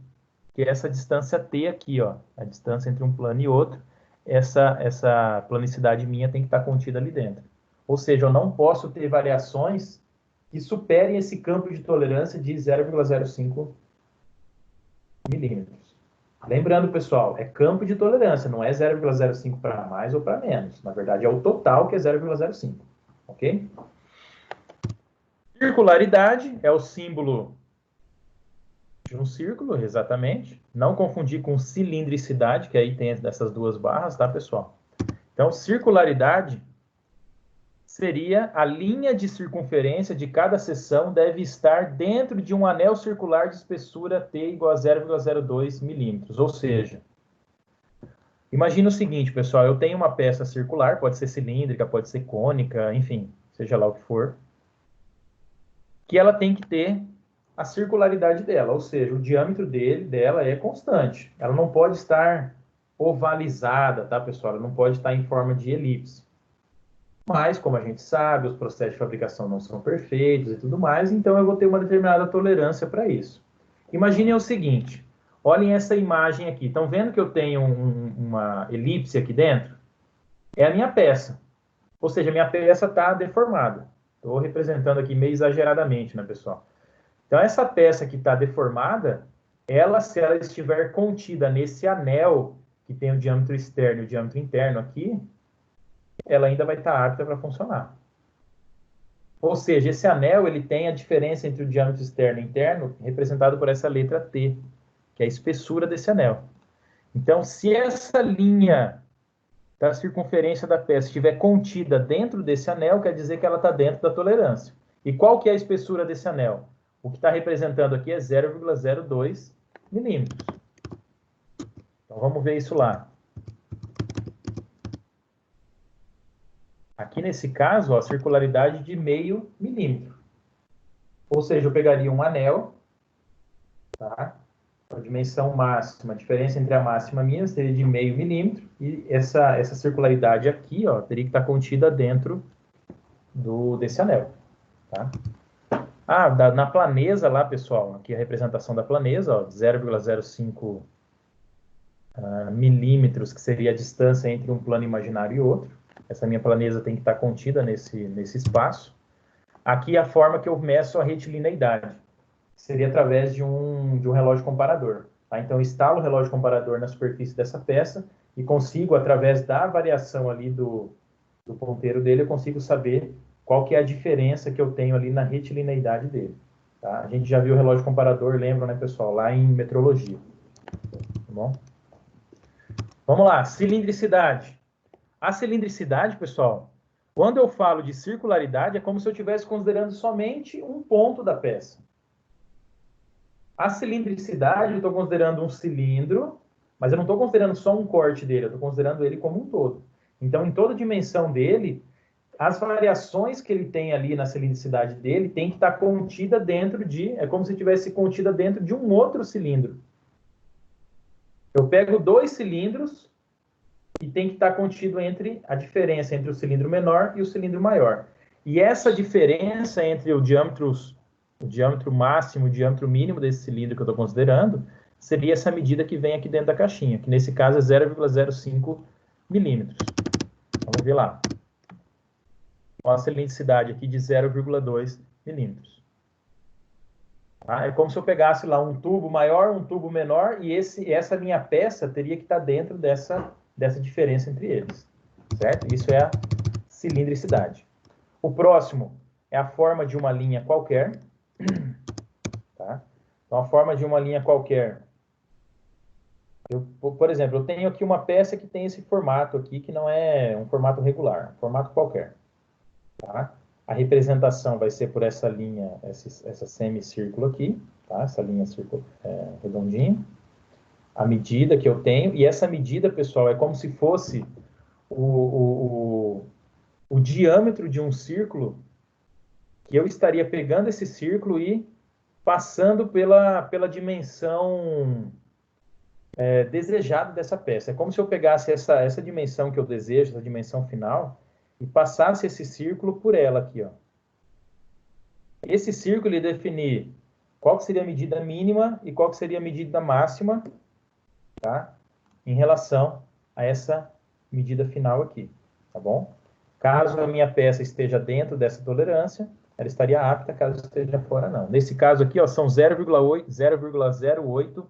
Que é essa distância T aqui, ó, a distância entre um plano e outro, essa planicidade minha tem que estar contida ali dentro. Ou seja, eu não posso ter variações que superem esse campo de tolerância de 0,05 milímetros. Lembrando, pessoal, é campo de tolerância, não é 0,05 para mais ou para menos. Na verdade, é o total que é 0,05. Ok? Circularidade é o símbolo de um círculo, exatamente. Não confundir com cilindricidade, que aí tem essas duas barras, tá, pessoal? Então, circularidade seria a linha de circunferência de cada seção deve estar dentro de um anel circular de espessura T igual a 0,02 milímetros. Ou seja, imagina o seguinte, pessoal, eu tenho uma peça circular, pode ser cilíndrica, pode ser cônica, enfim, seja lá o que for, que ela tem que ter a circularidade dela, ou seja, o diâmetro dela é constante. Ela não pode estar ovalizada, tá, pessoal? Ela não pode estar em forma de elipse. Mas, como a gente sabe, os processos de fabricação não são perfeitos e tudo mais, então eu vou ter uma determinada tolerância para isso. Imaginem o seguinte, olhem essa imagem aqui. Estão vendo que eu tenho uma elipse aqui dentro? É a minha peça. Ou seja, a minha peça está deformada. Estou representando aqui meio exageradamente, né, pessoal? Então, essa peça que está deformada, se ela estiver contida nesse anel, que tem o diâmetro externo e o diâmetro interno aqui, ela ainda vai estar apta para funcionar. Ou seja, esse anel ele tem a diferença entre o diâmetro externo e interno, representado por essa letra T, que é a espessura desse anel. Então, se essa linha da circunferência da peça estiver contida dentro desse anel, quer dizer que ela está dentro da tolerância. E qual que é a espessura desse anel? O que está representando aqui é 0,02 milímetros. Então, vamos ver isso lá. Aqui, nesse caso, ó, a circularidade de meio milímetro. Ou seja, eu pegaria um anel, tá? A dimensão máxima, a diferença entre a máxima e a mínima seria de meio milímetro, e essa circularidade aqui, ó, teria que estar contida dentro desse anel, tá? Na planeza lá, pessoal, aqui a representação da planeza, ó, 0,05 milímetros, que seria a distância entre um plano imaginário e outro. Essa minha planeza tem que estar contida nesse espaço. Aqui a forma que eu meço a retilineidade seria através de um relógio comparador. Tá? Então, eu instalo o relógio comparador na superfície dessa peça e consigo, através da variação ali do ponteiro dele, eu consigo saber qual que é a diferença que eu tenho ali na retilineidade dele. Tá? A gente já viu o relógio comparador, lembram, né, pessoal? Lá em metrologia. Tá bom? Vamos lá, cilindricidade. A cilindricidade, pessoal, quando eu falo de circularidade, é como se eu estivesse considerando somente um ponto da peça. A cilindricidade, eu estou considerando um cilindro, mas eu não estou considerando só um corte dele, eu estou considerando ele como um todo. Então, em toda a dimensão dele, as variações que ele tem ali na cilindricidade dele tem que estar contida dentro de... É como se estivesse contida dentro de um outro cilindro. Eu pego 2 cilindros e tem que estar contido entre a diferença entre o cilindro menor e o cilindro maior. E essa diferença entre o diâmetro máximo e o diâmetro mínimo desse cilindro que eu estou considerando seria essa medida que vem aqui dentro da caixinha, que nesse caso é 0,05 milímetros. Vamos ver lá. Uma cilindricidade aqui de 0,2 milímetros. Tá? É como se eu pegasse lá um tubo maior, um tubo menor, e essa minha peça teria que estar dentro dessa diferença entre eles. Certo? Isso é a cilindricidade. O próximo é a forma de uma linha qualquer. Tá? Então, a forma de uma linha qualquer. Por exemplo, eu tenho aqui uma peça que tem esse formato aqui, que não é um formato regular, um formato qualquer. Tá? A representação vai ser por essa linha, essa semicírculo aqui, tá? Essa linha redondinha. A medida que eu tenho, e essa medida, pessoal, é como se fosse o diâmetro de um círculo, que eu estaria pegando esse círculo e passando pela dimensão desejada dessa peça. É como se eu pegasse essa dimensão que eu desejo, essa dimensão final, e passasse esse círculo por ela aqui, ó. Esse círculo ele definir qual seria a medida mínima e qual seria a medida máxima, tá? Em relação a essa medida final aqui, tá bom? Caso a minha peça esteja dentro dessa tolerância, ela estaria apta, caso esteja fora, não. Nesse caso aqui, ó, são 0,08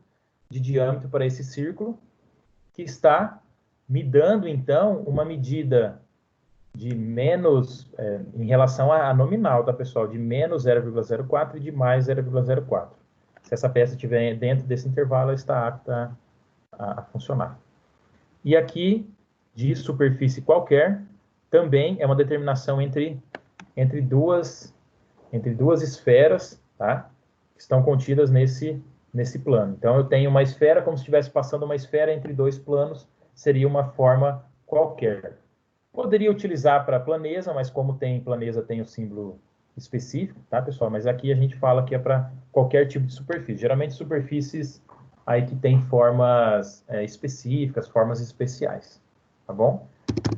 de diâmetro para esse círculo, que está me dando, então, uma medida de menos, em relação à nominal, tá, pessoal? De menos 0,04 e de mais 0,04. Se essa peça estiver dentro desse intervalo, ela está apta a funcionar. E aqui, de superfície qualquer, também é uma determinação entre duas esferas, tá? Que estão contidas nesse plano. Então, eu tenho uma esfera, como se estivesse passando uma esfera entre 2 planos, seria uma forma qualquer. Poderia utilizar para planeza, mas como planeza tem o símbolo específico, tá, pessoal? Mas aqui a gente fala que é para qualquer tipo de superfície. Geralmente superfícies aí que tem formas específicas, formas especiais, tá bom?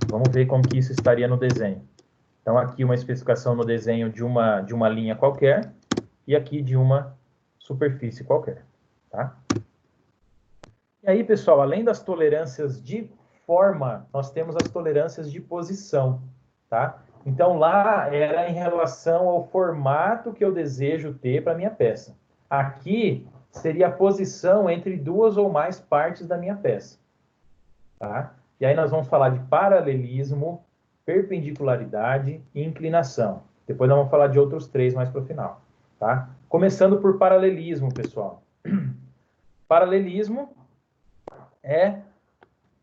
Vamos ver como que isso estaria no desenho. Então, aqui uma especificação no desenho de uma linha qualquer e aqui de uma superfície qualquer, tá? E aí, pessoal, além das tolerâncias de forma, nós temos as tolerâncias de posição, tá? Então, lá era em relação ao formato que eu desejo ter para a minha peça. Aqui seria a posição entre 2 ou mais partes da minha peça, tá? E aí nós vamos falar de paralelismo, perpendicularidade e inclinação. Depois nós vamos falar de outros 3 mais para o final, tá? Começando por paralelismo, pessoal. Paralelismo é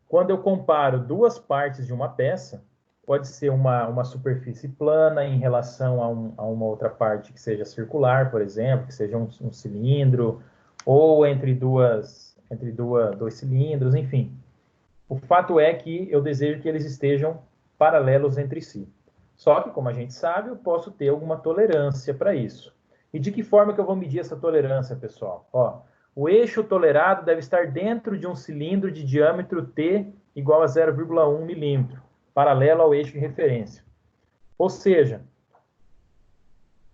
quando eu comparo 2 partes de uma peça, pode ser uma superfície plana em relação a uma outra parte que seja circular, por exemplo, que seja um cilindro, ou entre dois cilindros, enfim. O fato é que eu desejo que eles estejam paralelos entre si. Só que, como a gente sabe, eu posso ter alguma tolerância para isso. E de que forma que eu vou medir essa tolerância, pessoal? Ó, o eixo tolerado deve estar dentro de um cilindro de diâmetro T igual a 0,1 milímetro, paralelo ao eixo de referência. Ou seja,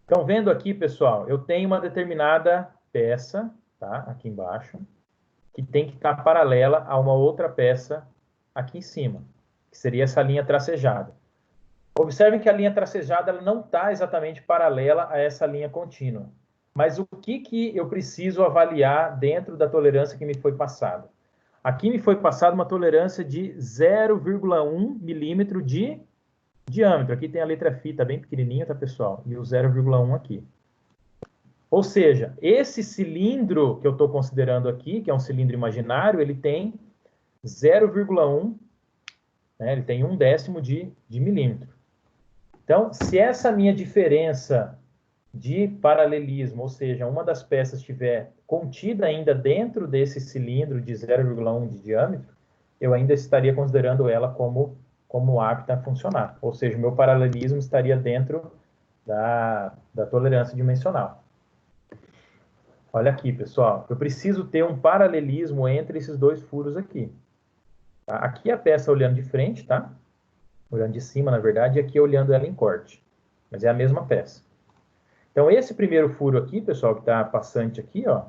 estão vendo aqui, pessoal, eu tenho uma determinada peça, tá? Aqui embaixo, que tem que estar paralela a uma outra peça aqui em cima, que seria essa linha tracejada. Observem que a linha tracejada ela não está exatamente paralela a essa linha contínua, Mas o que eu preciso avaliar dentro da tolerância que me foi passada? Aqui me foi passada uma tolerância de 0,1 milímetro de diâmetro. Aqui tem a letra Φ, tá bem pequenininha, tá, pessoal? E o 0,1 aqui. Ou seja, esse cilindro que eu estou considerando aqui, que é um cilindro imaginário, ele tem 0,1, né, ele tem 1/10 de milímetro. Então, se essa minha diferença de paralelismo, ou seja, uma das peças estiver contida ainda dentro desse cilindro de 0,1 de diâmetro, eu ainda estaria considerando ela como apta a funcionar. Ou seja, o meu paralelismo estaria dentro da tolerância dimensional. Olha aqui, pessoal, eu preciso ter um paralelismo entre esses dois furos aqui. Tá? Aqui a peça olhando de frente, tá? Olhando de cima, na verdade, e aqui olhando ela em corte. Mas é a mesma peça. Então, esse primeiro furo aqui, pessoal, que está passante aqui, ó,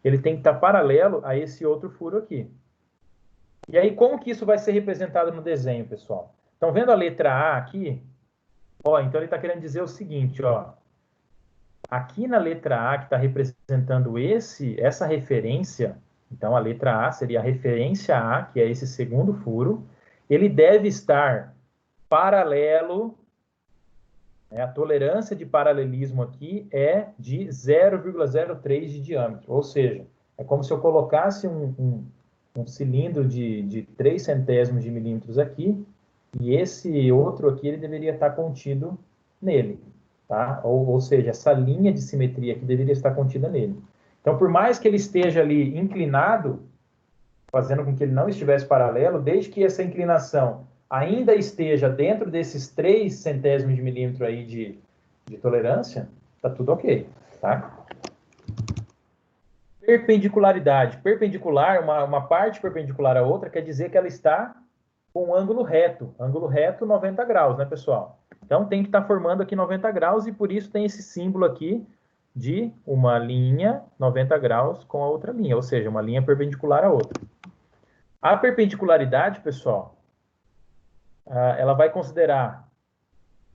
ele tem que estar paralelo a esse outro furo aqui. E aí, como que isso vai ser representado no desenho, pessoal? Estão vendo a letra A aqui? Ó, então ele está querendo dizer o seguinte, ó. Aqui na letra A, que está representando essa referência, então a letra A seria a referência A, que é esse segundo furo, ele deve estar paralelo, né, a tolerância de paralelismo aqui é de 0,03 de diâmetro, ou seja, é como se eu colocasse um cilindro de 3 centésimos de milímetros aqui, e esse outro aqui ele deveria estar contido nele. Tá? Ou seja, essa linha de simetria aqui deveria estar contida nele. Então, por mais que ele esteja ali inclinado, fazendo com que ele não estivesse paralelo, desde que essa inclinação ainda esteja dentro desses 3 centésimos de milímetro aí de tolerância, tá tudo ok. Tá? Perpendicularidade. Perpendicular, uma parte perpendicular à outra, quer dizer que ela está com um ângulo reto. Ângulo reto, 90 graus, né, pessoal? Então, tem que estar formando aqui 90 graus e por isso tem esse símbolo aqui de uma linha 90 graus com a outra linha, ou seja, uma linha perpendicular à outra. A perpendicularidade, pessoal, ela vai considerar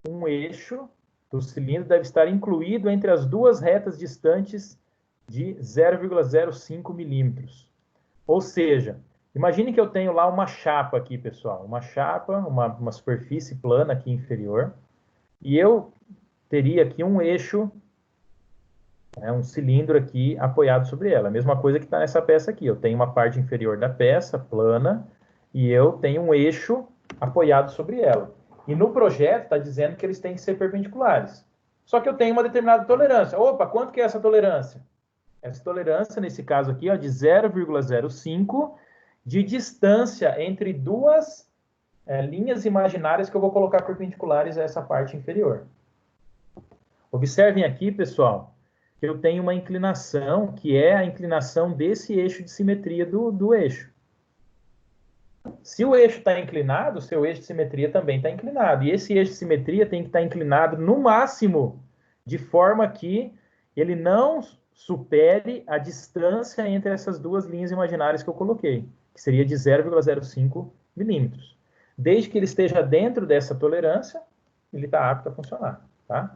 um eixo do cilindro deve estar incluído entre as duas retas distantes de 0,05 milímetros. Ou seja, imagine que eu tenho lá uma chapa aqui, pessoal. Uma chapa, uma superfície plana aqui inferior. E eu teria aqui um eixo, um cilindro aqui apoiado sobre ela. A mesma coisa que está nessa peça aqui. Eu tenho uma parte inferior da peça, plana, e eu tenho um eixo apoiado sobre ela. E no projeto está dizendo que eles têm que ser perpendiculares. Só que eu tenho uma determinada tolerância. Opa, quanto que é essa tolerância? Essa tolerância, nesse caso aqui, ó, de 0,05 de distância entre duas linhas imaginárias que eu vou colocar perpendiculares a essa parte inferior. Observem aqui, pessoal, que eu tenho uma inclinação, que é a inclinação desse eixo de simetria do eixo. Se o eixo está inclinado, o seu eixo de simetria também está inclinado. E esse eixo de simetria tem que estar inclinado no máximo, de forma que ele não supere a distância entre essas duas linhas imaginárias que eu coloquei, que seria de 0,05 milímetros. Desde que ele esteja dentro dessa tolerância, ele está apto a funcionar. Tá?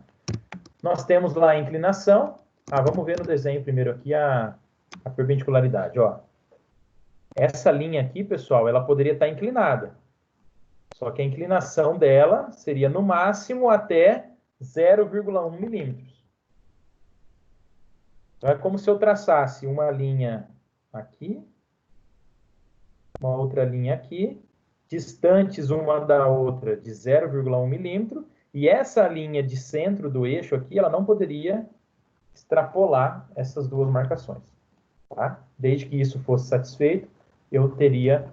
Nós temos lá a inclinação. Vamos ver no desenho primeiro aqui a perpendicularidade. Ó. Essa linha aqui, pessoal, ela poderia estar inclinada. Só que a inclinação dela seria no máximo até 0,1 milímetros. Então, é como se eu traçasse uma linha aqui, uma outra linha aqui, distantes uma da outra de 0,1 milímetro, e essa linha de centro do eixo aqui, ela não poderia extrapolar essas duas marcações. Tá? Desde que isso fosse satisfeito, eu teria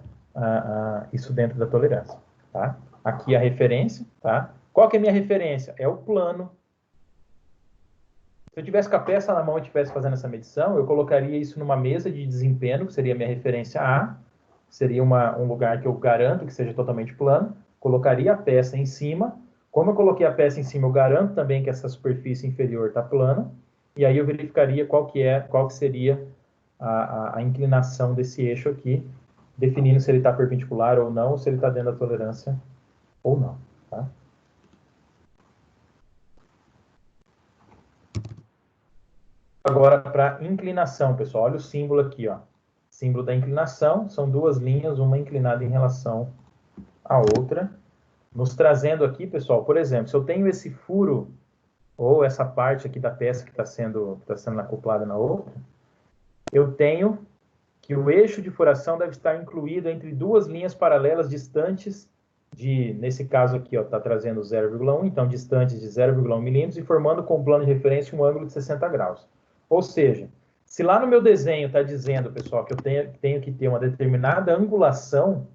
isso dentro da tolerância. Tá? Aqui a referência. Tá? Qual que é a minha referência? É o plano. Se eu tivesse com a peça na mão e estivesse fazendo essa medição, eu colocaria isso numa mesa de desempenho, que seria a minha referência A, seria um lugar que eu garanto que seja totalmente plano, colocaria a peça em cima. Como eu coloquei a peça em cima, eu garanto também que essa superfície inferior está plana, e aí eu verificaria qual que seria a inclinação desse eixo aqui, definindo se ele está perpendicular ou não, ou se ele está dentro da tolerância ou não. Tá? agora para inclinação, pessoal. Olha o símbolo aqui, ó. Símbolo da inclinação, são duas linhas, uma inclinada em relação à outra. Nos trazendo aqui, pessoal, por exemplo, se eu tenho esse furo, ou essa parte aqui da peça que está sendo acoplada na outra, eu tenho que o eixo de furação deve estar incluído entre duas linhas paralelas distantes nesse caso aqui, está trazendo 0,1, então distantes de 0,1 milímetros e formando com o plano de referência um ângulo de 60 graus. Ou seja, se lá no meu desenho está dizendo, pessoal, que eu tenho que ter uma determinada angulação,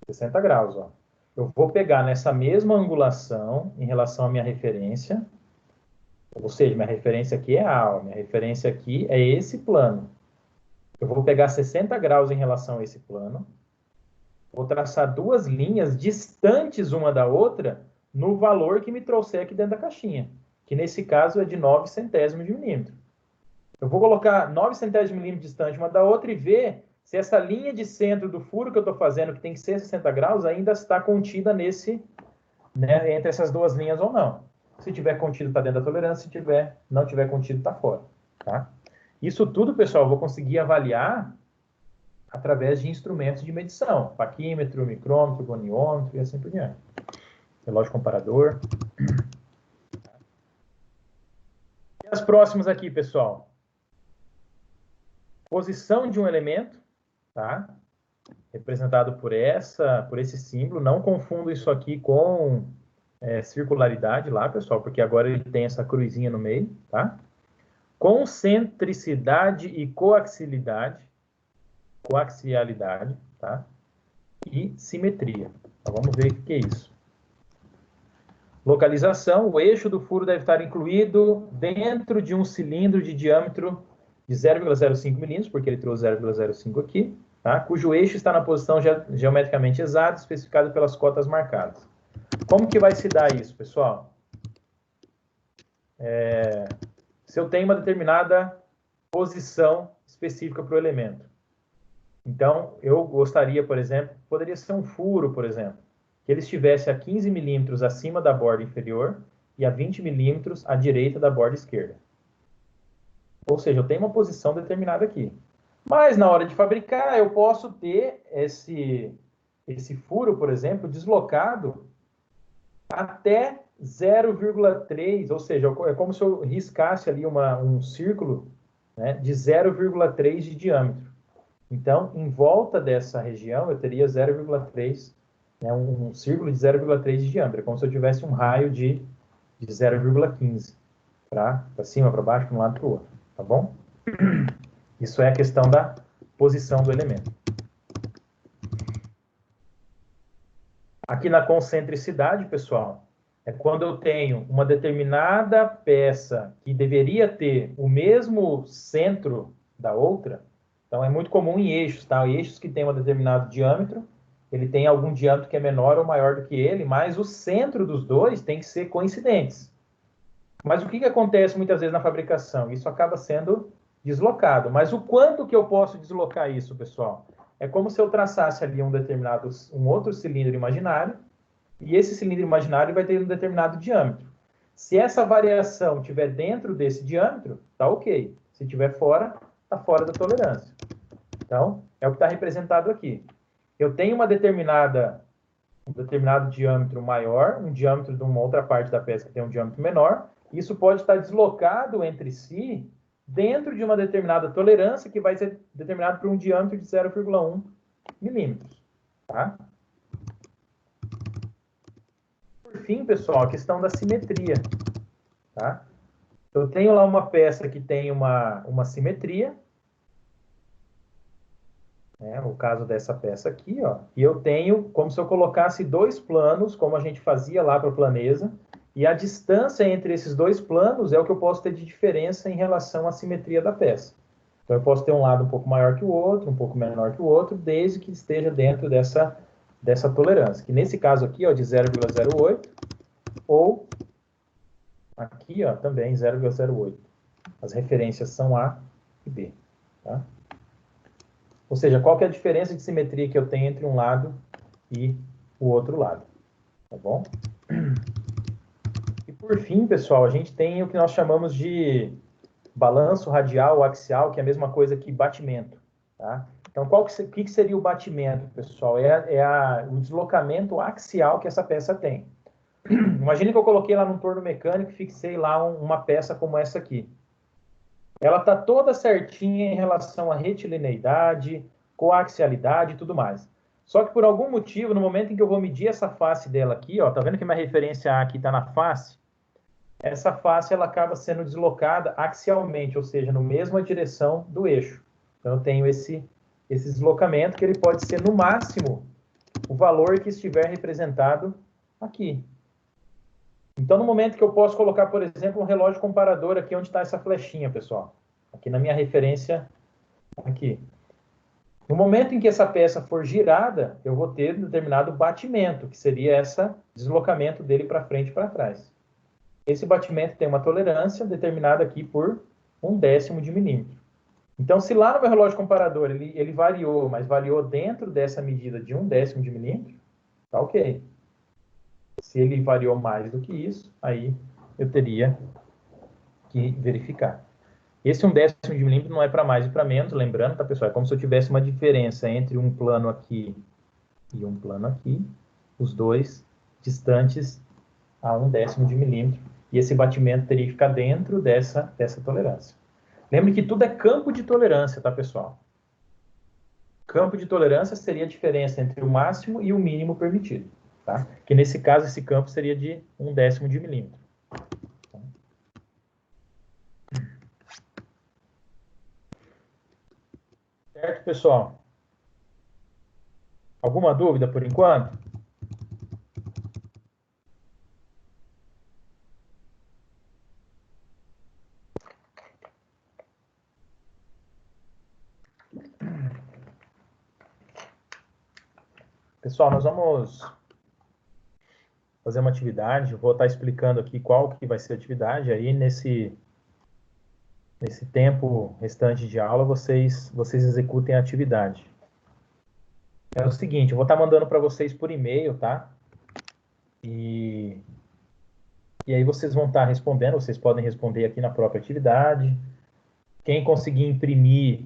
60 graus, ó. Eu vou pegar nessa mesma angulação em relação à minha referência, ou seja, minha referência aqui é A, ó, minha referência aqui é esse plano. Eu vou pegar 60 graus em relação a esse plano, vou traçar duas linhas distantes uma da outra no valor que me trouxer aqui dentro da caixinha, que nesse caso é de 9 centésimos de milímetro. Eu vou colocar 9 centésimos de milímetro distante uma da outra e ver se essa linha de centro do furo que eu estou fazendo, que tem que ser 60 graus, ainda está contida entre essas duas linhas ou não. Se tiver contido, está dentro da tolerância. Se não tiver contido, está fora. Tá? Isso tudo, pessoal, eu vou conseguir avaliar através de instrumentos de medição. Paquímetro, micrômetro, goniômetro e assim por diante. Relógio comparador. E as próximas aqui, pessoal. Posição de um elemento, tá? Representado por esse símbolo. Não confundo isso aqui com circularidade lá, pessoal, porque agora ele tem essa cruzinha no meio, tá? Concentricidade e coaxialidade, tá? E simetria. Então, vamos ver o que é isso. Localização, o eixo do furo deve estar incluído dentro de um cilindro de diâmetro de 0,05 milímetros, porque ele trouxe 0,05 aqui, tá? Cujo eixo está na posição geometricamente exata, especificada pelas cotas marcadas. Como que vai se dar isso, pessoal? Se eu tenho uma determinada posição específica para o elemento. Então, eu gostaria, por exemplo, poderia ser um furo, por exemplo, que ele estivesse a 15 milímetros acima da borda inferior e a 20 milímetros à direita da borda esquerda. Ou seja, eu tenho uma posição determinada aqui. Mas, na hora de fabricar, eu posso ter esse furo, por exemplo, deslocado até 0,3, ou seja, é como se eu riscasse ali um círculo, né, de 0,3 de diâmetro. Então, em volta dessa região, eu teria 0,3, né, um círculo de 0,3 de diâmetro, como se eu tivesse um raio de 0,15, para cima, para baixo, para um lado para o outro, tá bom? Isso é a questão da posição do elemento. Aqui na concentricidade, pessoal, é quando eu tenho uma determinada peça que deveria ter o mesmo centro da outra. Então, é muito comum em eixos, tá? Eixos que têm um determinado diâmetro, ele tem algum diâmetro que é menor ou maior do que ele, mas o centro dos dois tem que ser coincidentes. Mas o que acontece muitas vezes na fabricação? Isso acaba sendo deslocado. Mas o quanto que eu posso deslocar isso, pessoal? É como se eu traçasse ali um outro cilindro imaginário, e esse cilindro imaginário vai ter um determinado diâmetro. Se essa variação estiver dentro desse diâmetro, tá ok. Se estiver fora, está fora da tolerância. Então, é o que está representado aqui. Eu tenho um determinado diâmetro maior, um diâmetro de uma outra parte da peça que tem um diâmetro menor. Isso pode estar deslocado entre si dentro de uma determinada tolerância que vai ser determinado por um diâmetro de 0,1 milímetros. Tá? Por fim, pessoal, a questão da simetria. Tá? Eu tenho lá uma peça que tem uma simetria, né? O caso dessa peça aqui, ó, e eu tenho como se eu colocasse dois planos, como a gente fazia lá para a planesa, e a distância entre esses dois planos é o que eu posso ter de diferença em relação à simetria da peça. Então, eu posso ter um lado um pouco maior que o outro, um pouco menor que o outro, desde que esteja dentro dessa tolerância. Que nesse caso aqui, ó, de 0,08, ou aqui, ó, também 0,08. As referências são A e B. Tá? Ou seja, qual que é a diferença de simetria que eu tenho entre um lado e o outro lado. Tá bom? E por fim, pessoal, a gente tem o que nós chamamos de balanço radial ou axial, que é a mesma coisa que batimento, tá? Então, o que seria o batimento, pessoal? O deslocamento axial que essa peça tem. Imagine que eu coloquei lá no torno mecânico e fixei lá uma peça como essa aqui. Ela está toda certinha em relação à retilineidade, coaxialidade e tudo mais. Só que por algum motivo, no momento em que eu vou medir essa face dela aqui, ó, tá vendo que minha referência A aqui está na face? Essa face ela acaba sendo deslocada axialmente, ou seja, na mesma direção do eixo. Então eu tenho esse deslocamento que ele pode ser no máximo o valor que estiver representado aqui. Então, no momento que eu posso colocar, por exemplo, um relógio comparador aqui onde está essa flechinha, pessoal. Aqui na minha referência, aqui. No momento em que essa peça for girada, eu vou ter um determinado batimento, que seria esse deslocamento dele para frente e para trás. Esse batimento tem uma tolerância determinada aqui por 1/10 de milímetro. Então, se lá no meu relógio comparador ele variou, mas variou dentro dessa medida de 1/10 de milímetro, tá ok. Se ele variou mais do que isso, aí eu teria que verificar. Esse 1/10 de milímetro não é para mais e para menos, lembrando, tá, pessoal? É como se eu tivesse uma diferença entre um plano aqui e um plano aqui, os dois distantes a 1/10 de milímetro, e esse batimento teria que ficar dentro dessa tolerância. Lembre que tudo é campo de tolerância, tá, pessoal? Campo de tolerância seria a diferença entre o máximo e o mínimo permitido. Tá? Que nesse caso, esse campo seria de 1/10 de milímetro. Certo, pessoal? Alguma dúvida por enquanto? Pessoal, nós vamos fazer uma atividade. Eu vou estar explicando aqui qual que vai ser a atividade. Aí, nesse tempo restante de aula, vocês executem a atividade. É o seguinte, eu vou estar mandando para vocês por e-mail, tá? E aí vocês vão estar respondendo, vocês podem responder aqui na própria atividade. Quem conseguir imprimir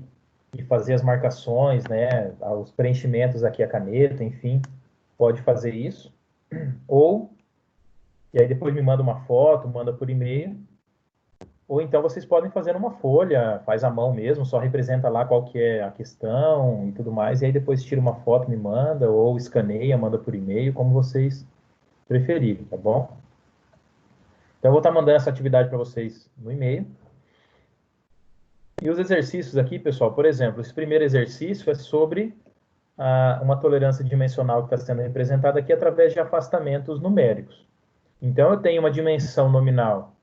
e fazer as marcações, né, os preenchimentos aqui a caneta, enfim, pode fazer isso. E aí depois me manda uma foto, manda por e-mail. Ou então vocês podem fazer numa folha, faz à mão mesmo, só representa lá qual que é a questão e tudo mais, e aí depois tira uma foto, me manda, ou escaneia, manda por e-mail, como vocês preferirem, tá bom? Então eu vou estar mandando essa atividade para vocês no e-mail. E os exercícios aqui, pessoal, por exemplo, esse primeiro exercício é sobre uma tolerância dimensional que está sendo representada aqui através de afastamentos numéricos. Então, eu tenho uma dimensão nominal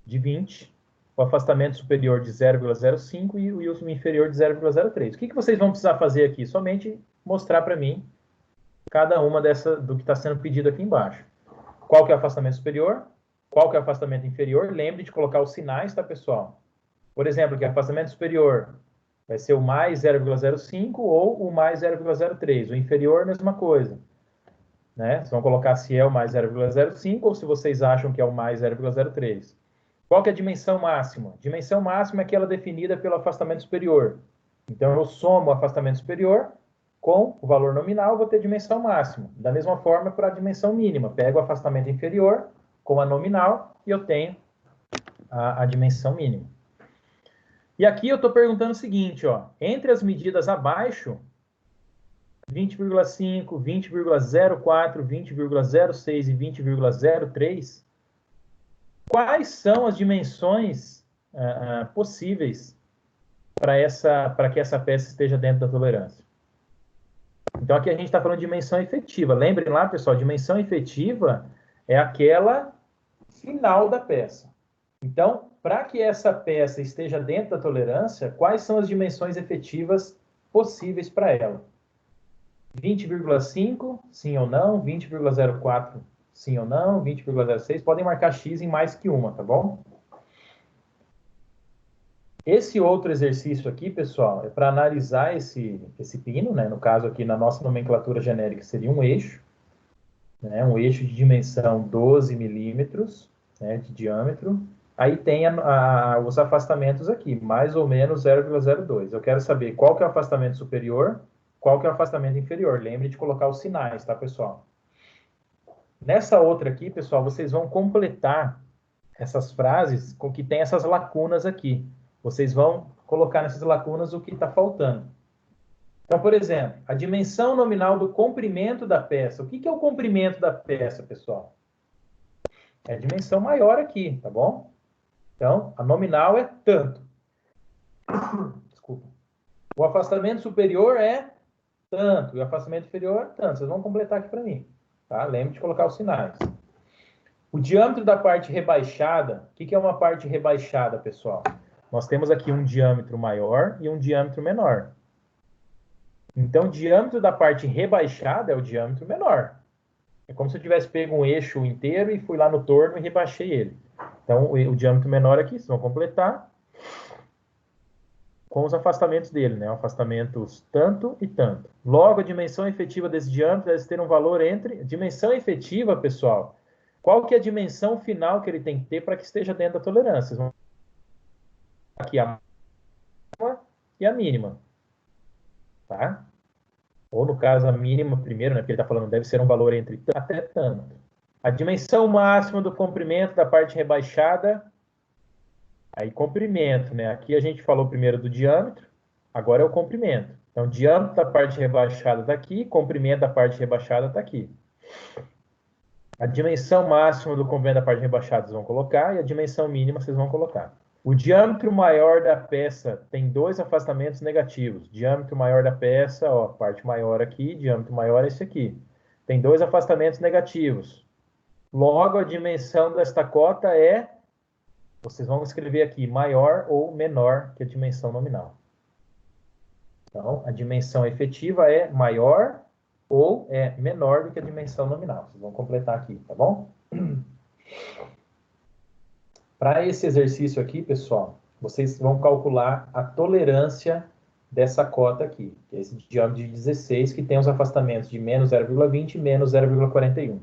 de 20, o afastamento superior de 0,05 e o inferior de 0,03. O que vocês vão precisar fazer aqui? Somente mostrar para mim cada uma do que está sendo pedido aqui embaixo. Qual que é o afastamento superior? Qual que é o afastamento inferior? Lembre de colocar os sinais, tá, pessoal? Por exemplo, que o afastamento superior vai ser o mais 0,05 ou o mais 0,03. O inferior, mesma coisa. Né? Vocês vão colocar se é o mais 0,05 ou se vocês acham que é o mais 0,03. Qual que é a dimensão máxima? Dimensão máxima é aquela definida pelo afastamento superior. Então, eu somo o afastamento superior com o valor nominal, vou ter dimensão máxima. Da mesma forma, para a dimensão mínima. Pego o afastamento inferior com a nominal e eu tenho a dimensão mínima. E aqui eu estou perguntando o seguinte, ó, entre as medidas abaixo, 20,5, 20,04, 20,06 e 20,03, quais são as dimensões possíveis para que essa peça esteja dentro da tolerância? Então, aqui a gente está falando de dimensão efetiva. Lembrem lá, pessoal, dimensão efetiva é aquela final da peça. Então, para que essa peça esteja dentro da tolerância, quais são as dimensões efetivas possíveis para ela? 20,5, sim ou não? 20,04, sim ou não? 20,06, podem marcar X em mais que uma, tá bom? Esse outro exercício aqui, pessoal, é para analisar esse pino, né? No caso aqui, na nossa nomenclatura genérica, seria um eixo, né? Um eixo de dimensão 12 milímetros, né, de diâmetro, aí tem os afastamentos aqui, mais ou menos 0,02. Eu quero saber qual que é o afastamento superior, qual que é o afastamento inferior. Lembre de colocar os sinais, tá, pessoal? Nessa outra aqui, pessoal, vocês vão completar essas frases com que tem essas lacunas aqui. Vocês vão colocar nessas lacunas o que está faltando. Então, por exemplo, a dimensão nominal do comprimento da peça. O que é o comprimento da peça, pessoal? É a dimensão maior aqui, tá bom? Então, a nominal é tanto. Desculpa. O afastamento superior é tanto. E o afastamento inferior é tanto. Vocês vão completar aqui para mim. Tá? Lembre de colocar os sinais. O diâmetro da parte rebaixada. O que é uma parte rebaixada, pessoal? Nós temos aqui um diâmetro maior e um diâmetro menor. Então, o diâmetro da parte rebaixada é o diâmetro menor. É como se eu tivesse pego um eixo inteiro e fui lá no torno e rebaixei ele. Então, o diâmetro menor aqui, vocês vão completar com os afastamentos dele, né? Afastamentos tanto e tanto. Logo, a dimensão efetiva desse diâmetro deve ter um valor entre... Dimensão efetiva, pessoal, qual que é a dimensão final que ele tem que ter para que esteja dentro da tolerância? Vocês vão aqui a máxima e a mínima. Tá? Ou, no caso, a mínima primeiro, né? Porque ele está falando deve ser um valor entre até tanto. A dimensão máxima do comprimento da parte rebaixada... Aí, comprimento, né? Aqui a gente falou primeiro do diâmetro, agora é o comprimento. Então, diâmetro da parte rebaixada está aqui, comprimento da parte rebaixada está aqui. A dimensão máxima do comprimento da parte rebaixada vocês vão colocar, e a dimensão mínima vocês vão colocar. O diâmetro maior da peça tem dois afastamentos negativos. Diâmetro maior da peça, ó, parte maior aqui, diâmetro maior é esse aqui. Tem dois afastamentos negativos. Logo, a dimensão desta cota é... Vocês vão escrever aqui maior ou menor que a dimensão nominal. Então, a dimensão efetiva é maior ou é menor do que a dimensão nominal. Vocês vão completar aqui, tá bom? Para esse exercício aqui, pessoal, vocês vão calcular a tolerância dessa cota aqui, que é esse diâmetro de 16, que tem os afastamentos de menos 0,20 e menos 0,41.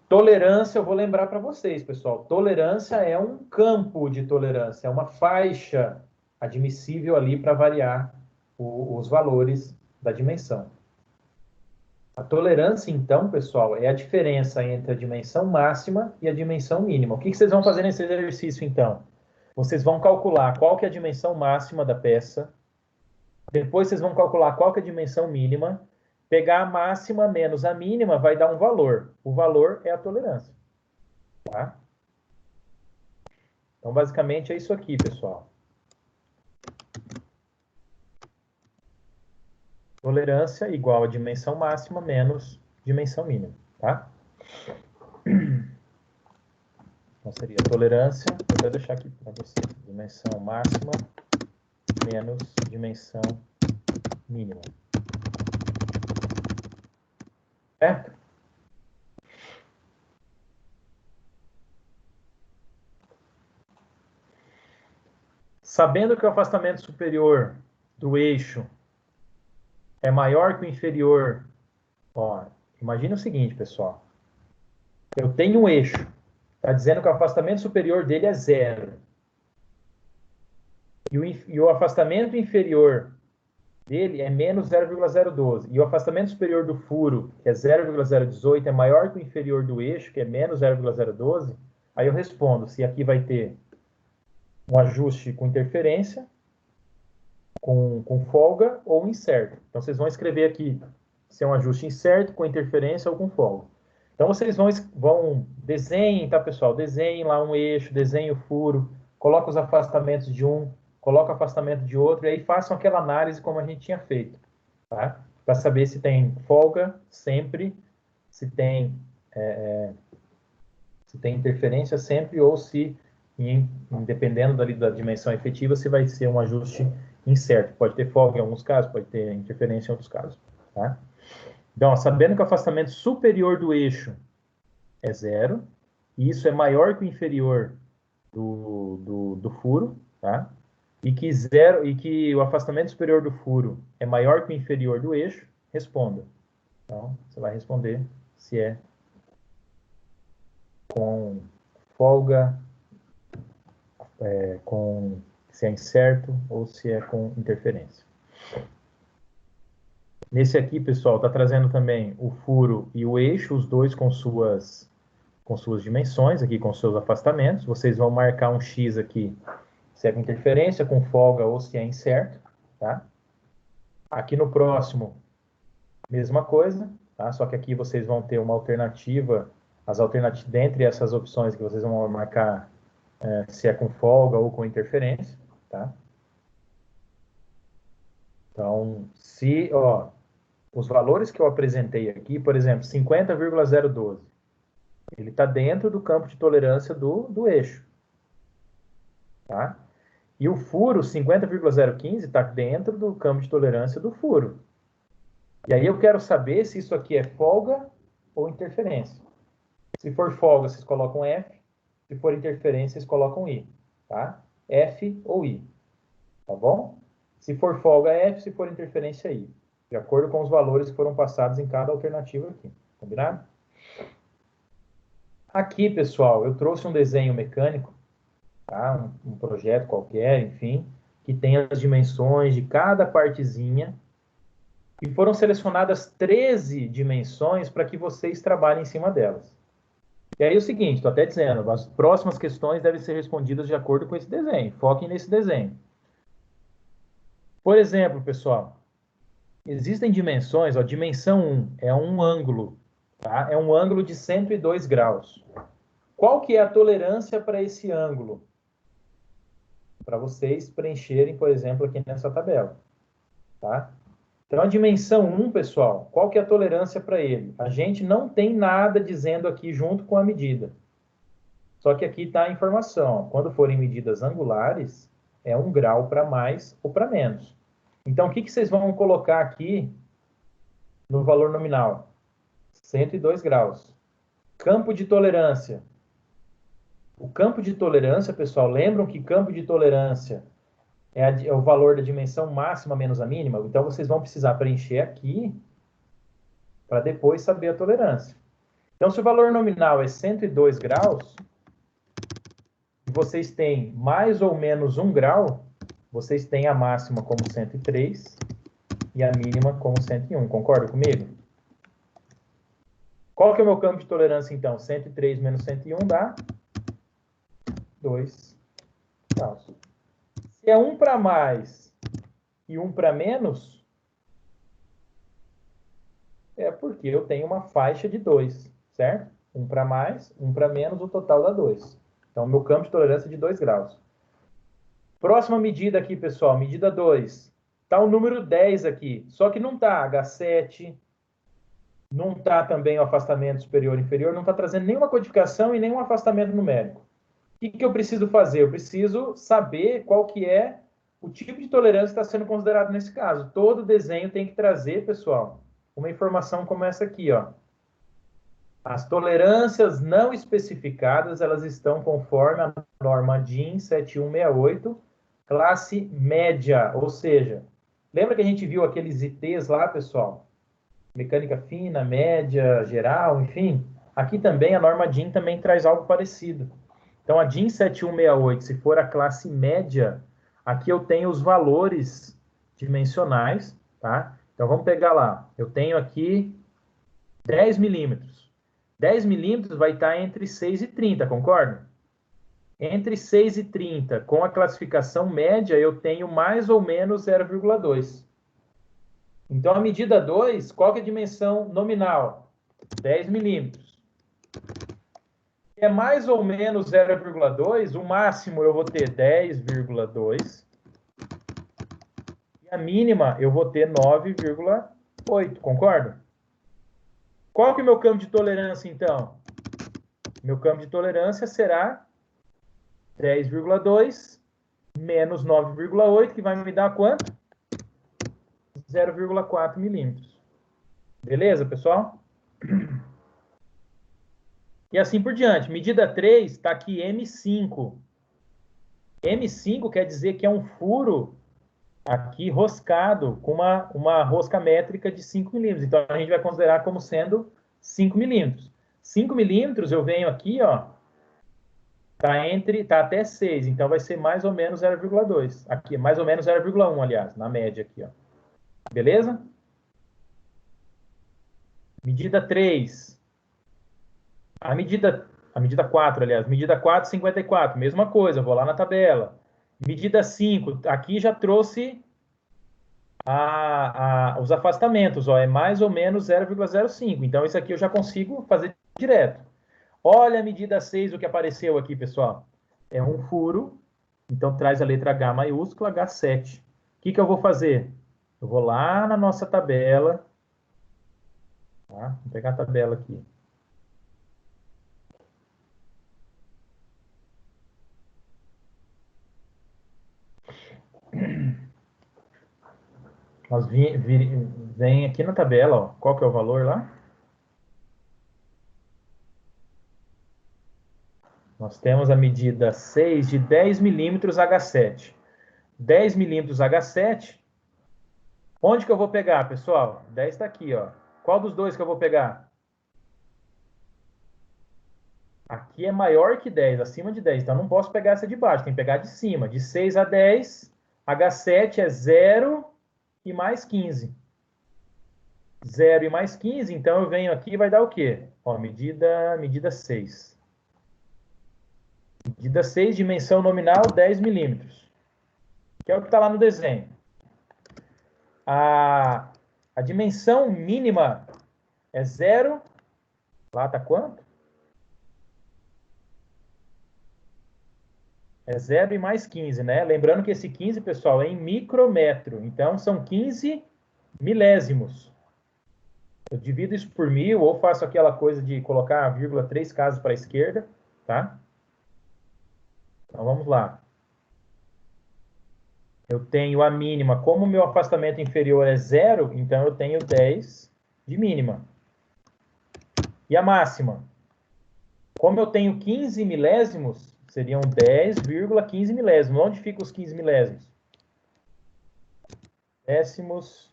Tolerância, eu vou lembrar para vocês, pessoal. Tolerância é um campo de tolerância, é uma faixa admissível ali para variar os valores da dimensão. A tolerância, então, pessoal, é a diferença entre a dimensão máxima e a dimensão mínima. O que vocês vão fazer nesse exercício, então? Vocês vão calcular qual que é a dimensão máxima da peça, depois vocês vão calcular qual que é a dimensão mínima, pegar a máxima menos a mínima vai dar um valor. O valor é a tolerância. Tá? Então, basicamente, é isso aqui, pessoal. Tolerância igual a dimensão máxima menos dimensão mínima. Tá? Então, seria tolerância, eu vou deixar aqui para você. Dimensão máxima menos dimensão mínima. Certo? Sabendo que o afastamento superior do eixo é maior que o inferior, ó, imagina o seguinte, pessoal. Eu tenho um eixo, está dizendo que o afastamento superior dele é 0. E o afastamento inferior dele é menos 0,012. E o afastamento superior do furo, que é 0,018, é maior que o inferior do eixo, que é menos 0,012. Aí eu respondo se aqui vai ter um ajuste com interferência, com folga ou incerto. Então, vocês vão escrever aqui se é um ajuste incerto, com interferência ou com folga. Então, vocês vão desenhem, tá, pessoal? Desenhem lá um eixo, desenhem o furo, coloca os afastamentos de um, coloca o afastamento de outro, e aí façam aquela análise como a gente tinha feito, tá? Para saber se tem folga sempre, se tem interferência sempre, ou se, dependendo da dimensão efetiva, se vai ser um ajuste incerto. Pode ter folga em alguns casos, pode ter interferência em outros casos, tá? Então, ó, sabendo que o afastamento superior do eixo é 0, e isso é maior que o inferior do furo, tá? E que o afastamento superior do furo é maior que o inferior do eixo, responda. Então, você vai responder se é com folga se é incerto ou se é com interferência. Nesse aqui, pessoal, está trazendo também o furo e o eixo, os dois com suas dimensões, aqui com seus afastamentos. Vocês vão marcar um X aqui, se é com interferência, com folga ou se é incerto, tá? Aqui no próximo, mesma coisa, tá? Só que aqui vocês vão ter uma alternativa, dentre essas opções que vocês vão marcar se é com folga ou com interferência, tá? Então, os valores que eu apresentei aqui, por exemplo, 50,012, ele está dentro do campo de tolerância do eixo, tá? E o furo 50,015 está dentro do campo de tolerância do furo. E aí eu quero saber se isso aqui é folga ou interferência. Se for folga, vocês colocam F. Se for interferência, vocês colocam I, tá? F ou I, tá bom? Se for folga, F. Se for interferência, I. De acordo com os valores que foram passados em cada alternativa aqui. Combinado? Aqui, pessoal, eu trouxe um desenho mecânico, tá? Um projeto qualquer, enfim, que tem as dimensões de cada partezinha. E foram selecionadas 13 dimensões para que vocês trabalhem em cima delas. E aí é o seguinte, estou até dizendo, as próximas questões devem ser respondidas de acordo com esse desenho. Foquem nesse desenho. Por exemplo, pessoal, existem dimensões, ó, dimensão 1 é um ângulo, tá? É um ângulo de 102 graus. Qual que é a tolerância para esse ângulo? Para vocês preencherem, por exemplo, aqui nessa tabela, tá? Então, a dimensão 1, pessoal, qual que é a tolerância para ele? A gente não tem nada dizendo aqui junto com a medida. Só que aqui está a informação. Ó, quando forem medidas angulares, é 1 grau para mais ou para menos. Então, o que vocês vão colocar aqui no valor nominal? 102 graus. Campo de tolerância. O campo de tolerância, pessoal, lembram que campo de tolerância é o valor da dimensão máxima menos a mínima? Então, vocês vão precisar preencher aqui para depois saber a tolerância. Então, se o valor nominal é 102 graus, e vocês têm mais ou menos 1 grau, vocês têm a máxima como 103 e a mínima como 101. Concorda comigo? Qual que é o meu campo de tolerância, então? 103 menos 101 dá 2 graus. Se é 1 para mais e 1 para menos, é porque eu tenho uma faixa de 2, certo? 1 para mais, 1 para menos, o total dá 2. Então, meu campo de tolerância é de 2 graus. Próxima medida aqui, pessoal, medida 2. Está o número 10 aqui, só que não está H7, não está também o afastamento superior e inferior, não está trazendo nenhuma codificação e nenhum afastamento numérico. O que eu preciso fazer? Eu preciso saber qual que é o tipo de tolerância que está sendo considerado nesse caso. Todo desenho tem que trazer, pessoal, uma informação como essa aqui, ó. As tolerâncias não especificadas, elas estão conforme a norma DIN 7168, classe média, ou seja, lembra que a gente viu aqueles ITs lá, pessoal? Mecânica fina, média, geral, enfim. Aqui também a norma DIN também traz algo parecido. Então, a DIN 7168, se for a classe média, aqui eu tenho os valores dimensionais, tá? Então, vamos pegar lá. Eu tenho aqui 10 milímetros. 10 milímetros vai estar entre 6 e 30, concorda? Entre 6 e 30, com a classificação média, eu tenho mais ou menos 0,2. Então, a medida 2, qual que é a dimensão nominal? 10 milímetros. É mais ou menos 0,2, o máximo eu vou ter 10,2 e a mínima eu vou ter 9,8, concorda? Qual que é o meu campo de tolerância, então? Meu campo de tolerância será 10,2 menos 9,8, que vai me dar quanto? 0,4 milímetros. Beleza, pessoal? E assim por diante. Medida 3 está aqui M5. M5 quer dizer que é um furo aqui roscado com uma rosca métrica de 5 milímetros. Então, a gente vai considerar como sendo 5 milímetros. 5 milímetros, eu venho aqui, ó, tá até 6, então vai ser mais ou menos 0,2. Aqui, mais ou menos 0,1, aliás, na média aqui, ó. Beleza? Medida 3. A medida 4, aliás. Medida 4, 54. Mesma coisa, vou lá na tabela. Medida 5, aqui já trouxe os afastamentos, ó, é mais ou menos 0,05. Então, isso aqui eu já consigo fazer direto. Olha a medida 6, o que apareceu aqui, pessoal. É um furo, então traz a letra H maiúscula, H7. O que eu vou fazer? Eu vou lá na nossa tabela. Tá? Vou pegar a tabela aqui. Nós vem aqui na tabela, ó, qual que é o valor lá? Nós temos a medida 6 de 10 milímetros H7. 10 milímetros H7. Onde que eu vou pegar, pessoal? 10 está aqui, ó. Qual dos dois que eu vou pegar? Aqui é maior que 10, acima de 10. Então, não posso pegar essa de baixo, tem que pegar de cima. De 6 a 10, H7 é 0 e mais 15. 0 e mais 15, então eu venho aqui e vai dar o quê? Ó, medida 6. Medida 6, dimensão nominal 10 milímetros. Que é o que está lá no desenho. A dimensão mínima é 0. Lá está quanto? É 0 e mais 15, né? Lembrando que esse 15, pessoal, é em micrômetro. Então, são 15 milésimos. Eu divido isso por 1000 ou faço aquela coisa de colocar a vírgula 3 casas para a esquerda, tá? Então, vamos lá. Eu tenho a mínima. Como o meu afastamento inferior é 0, então eu tenho 10 de mínima. E a máxima? Como eu tenho 15 milésimos, seriam 10,15 milésimos. Onde ficam os 15 milésimos? Décimos.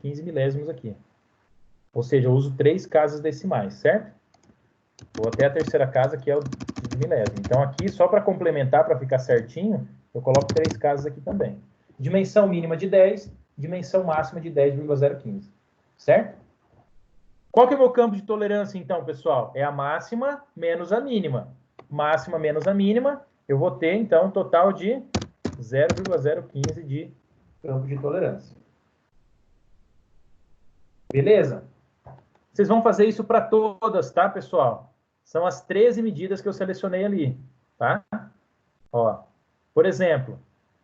15 milésimos aqui. Ou seja, eu uso 3 casas decimais, certo? Vou até a terceira casa, que é o de milésimo. Então, aqui, só para complementar, para ficar certinho, eu coloco 3 casas aqui também. Dimensão mínima de 10, dimensão máxima de 10,015. Certo? Qual que é o meu campo de tolerância, então, pessoal? É a máxima menos a mínima. Máxima menos a mínima, eu vou ter, então, um total de 0,015 de campo de tolerância. Beleza? Vocês vão fazer isso para todas, tá, pessoal? São as 13 medidas que eu selecionei ali, tá? Ó, por exemplo,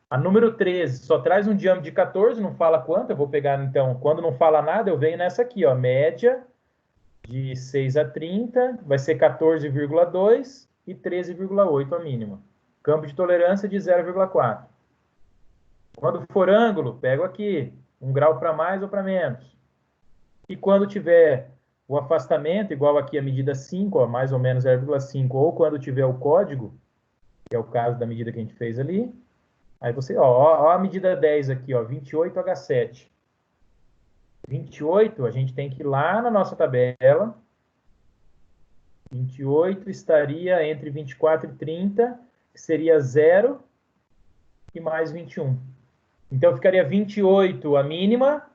a número 13 só traz um diâmetro de 14, não fala quanto, eu vou pegar, então, quando não fala nada, eu venho nessa aqui, ó, média de 6 a 30, vai ser 14,2 e 13,8 a mínima. Campo de tolerância de 0,4. Quando for ângulo, pego aqui, 1 grau para mais ou para menos. E quando tiver o afastamento, igual aqui a medida 5, ó, mais ou menos 0,5, ou quando tiver o código, que é o caso da medida que a gente fez ali, aí você, ó a medida 10 aqui, ó, 28H7. 28, a gente tem que ir lá na nossa tabela. 28 estaria entre 24 e 30, que seria 0 e mais 21. Então, ficaria 28 a mínima,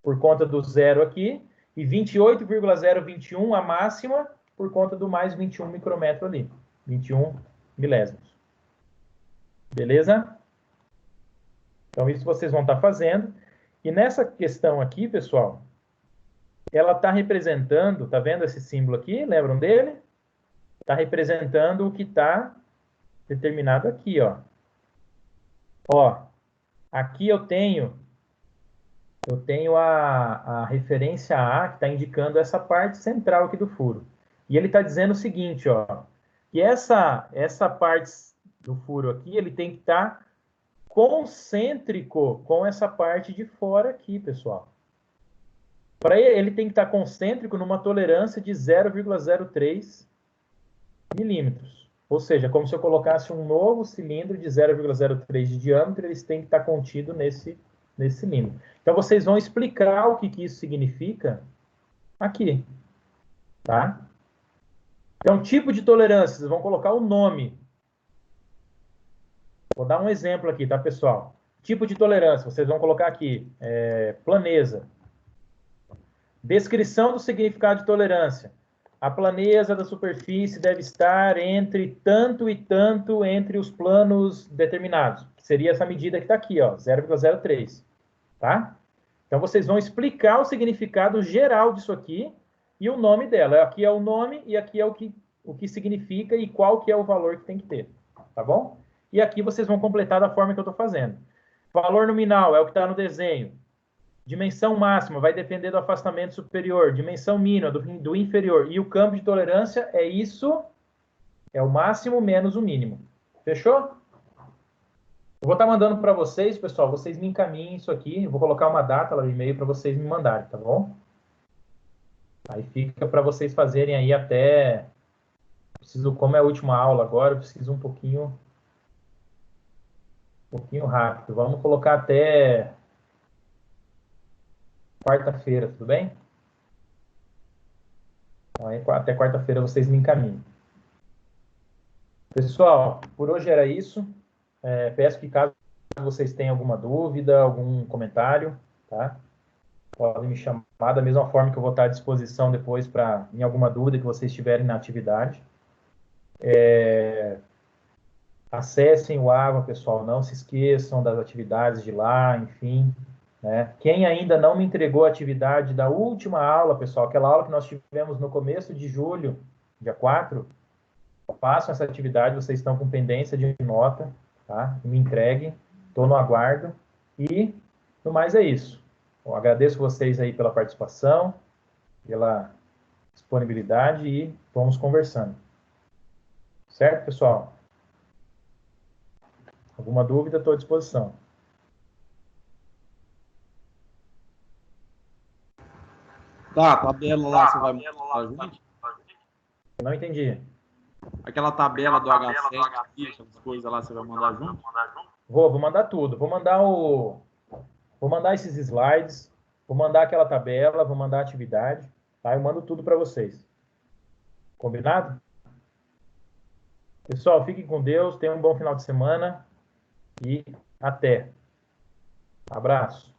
por conta do 0 aqui, e 28,021 a máxima, por conta do mais 21 micrômetro ali. 21 milésimos. Beleza? Então, isso vocês vão estar fazendo. E nessa questão aqui, pessoal, ela está representando, tá vendo esse símbolo aqui? Lembram dele? Está representando o que está determinado aqui, ó. Ó, aqui eu tenho a referência A, que está indicando essa parte central aqui do furo. E ele está dizendo o seguinte, ó, que essa parte do furo aqui, ele tem que estar concêntrico com essa parte de fora aqui, pessoal. Para ele tem que estar concêntrico numa tolerância de 0,03 milímetros. Ou seja, como se eu colocasse um novo cilindro de 0,03 de diâmetro, eles têm que estar contidos nesse cilindro. Então, vocês vão explicar o que isso significa aqui, tá? Então, tipo de tolerância, vocês vão colocar o nome. Vou dar um exemplo aqui, tá, pessoal? Tipo de tolerância, vocês vão colocar aqui, planeza. Descrição do significado de tolerância. A planeza da superfície deve estar entre tanto e tanto entre os planos determinados. Que seria essa medida que está aqui, ó, 0,03. Tá? Então, vocês vão explicar o significado geral disso aqui e o nome dela. Aqui é o nome e aqui é o que significa e qual que é o valor que tem que ter. Tá bom? E aqui vocês vão completar da forma que eu estou fazendo. Valor nominal é o que está no desenho. Dimensão máxima vai depender do afastamento superior. Dimensão mínima do inferior. E o campo de tolerância é isso, é o máximo menos o mínimo. Fechou? Eu vou estar mandando para vocês, pessoal, vocês me encaminhem isso aqui. Eu vou colocar uma data lá no e-mail para vocês me mandarem, tá bom? Aí fica para vocês fazerem aí até... Preciso, como é a última aula agora, eu preciso um pouquinho rápido. Vamos colocar até quarta-feira, tudo bem? Então, aí, até quarta-feira vocês me encaminhem. Pessoal, por hoje era isso. Peço que caso vocês tenham alguma dúvida, algum comentário, tá? Podem me chamar da mesma forma que eu vou estar à disposição depois para em alguma dúvida que vocês tiverem na atividade. Acessem o Ava, pessoal, não se esqueçam das atividades de lá, enfim. Né? Quem ainda não me entregou a atividade da última aula, pessoal, aquela aula que nós tivemos no começo de julho, dia 4, façam essa atividade, vocês estão com pendência de nota, tá? Me entreguem, estou no aguardo. E, no mais, é isso. Eu agradeço vocês aí pela participação, pela disponibilidade e vamos conversando. Certo, pessoal? Alguma dúvida, estou à disposição. Tá, a tabela lá você vai mostrar pra gente? Não entendi. Aquela tabela do H7, essas coisas lá você vai mandar junto? Vou mandar tudo. Vou mandar esses slides, vou mandar aquela tabela, vou mandar a atividade, tá? Eu mando tudo para vocês. Combinado? Pessoal, fiquem com Deus, tenham um bom final de semana e até. Abraço.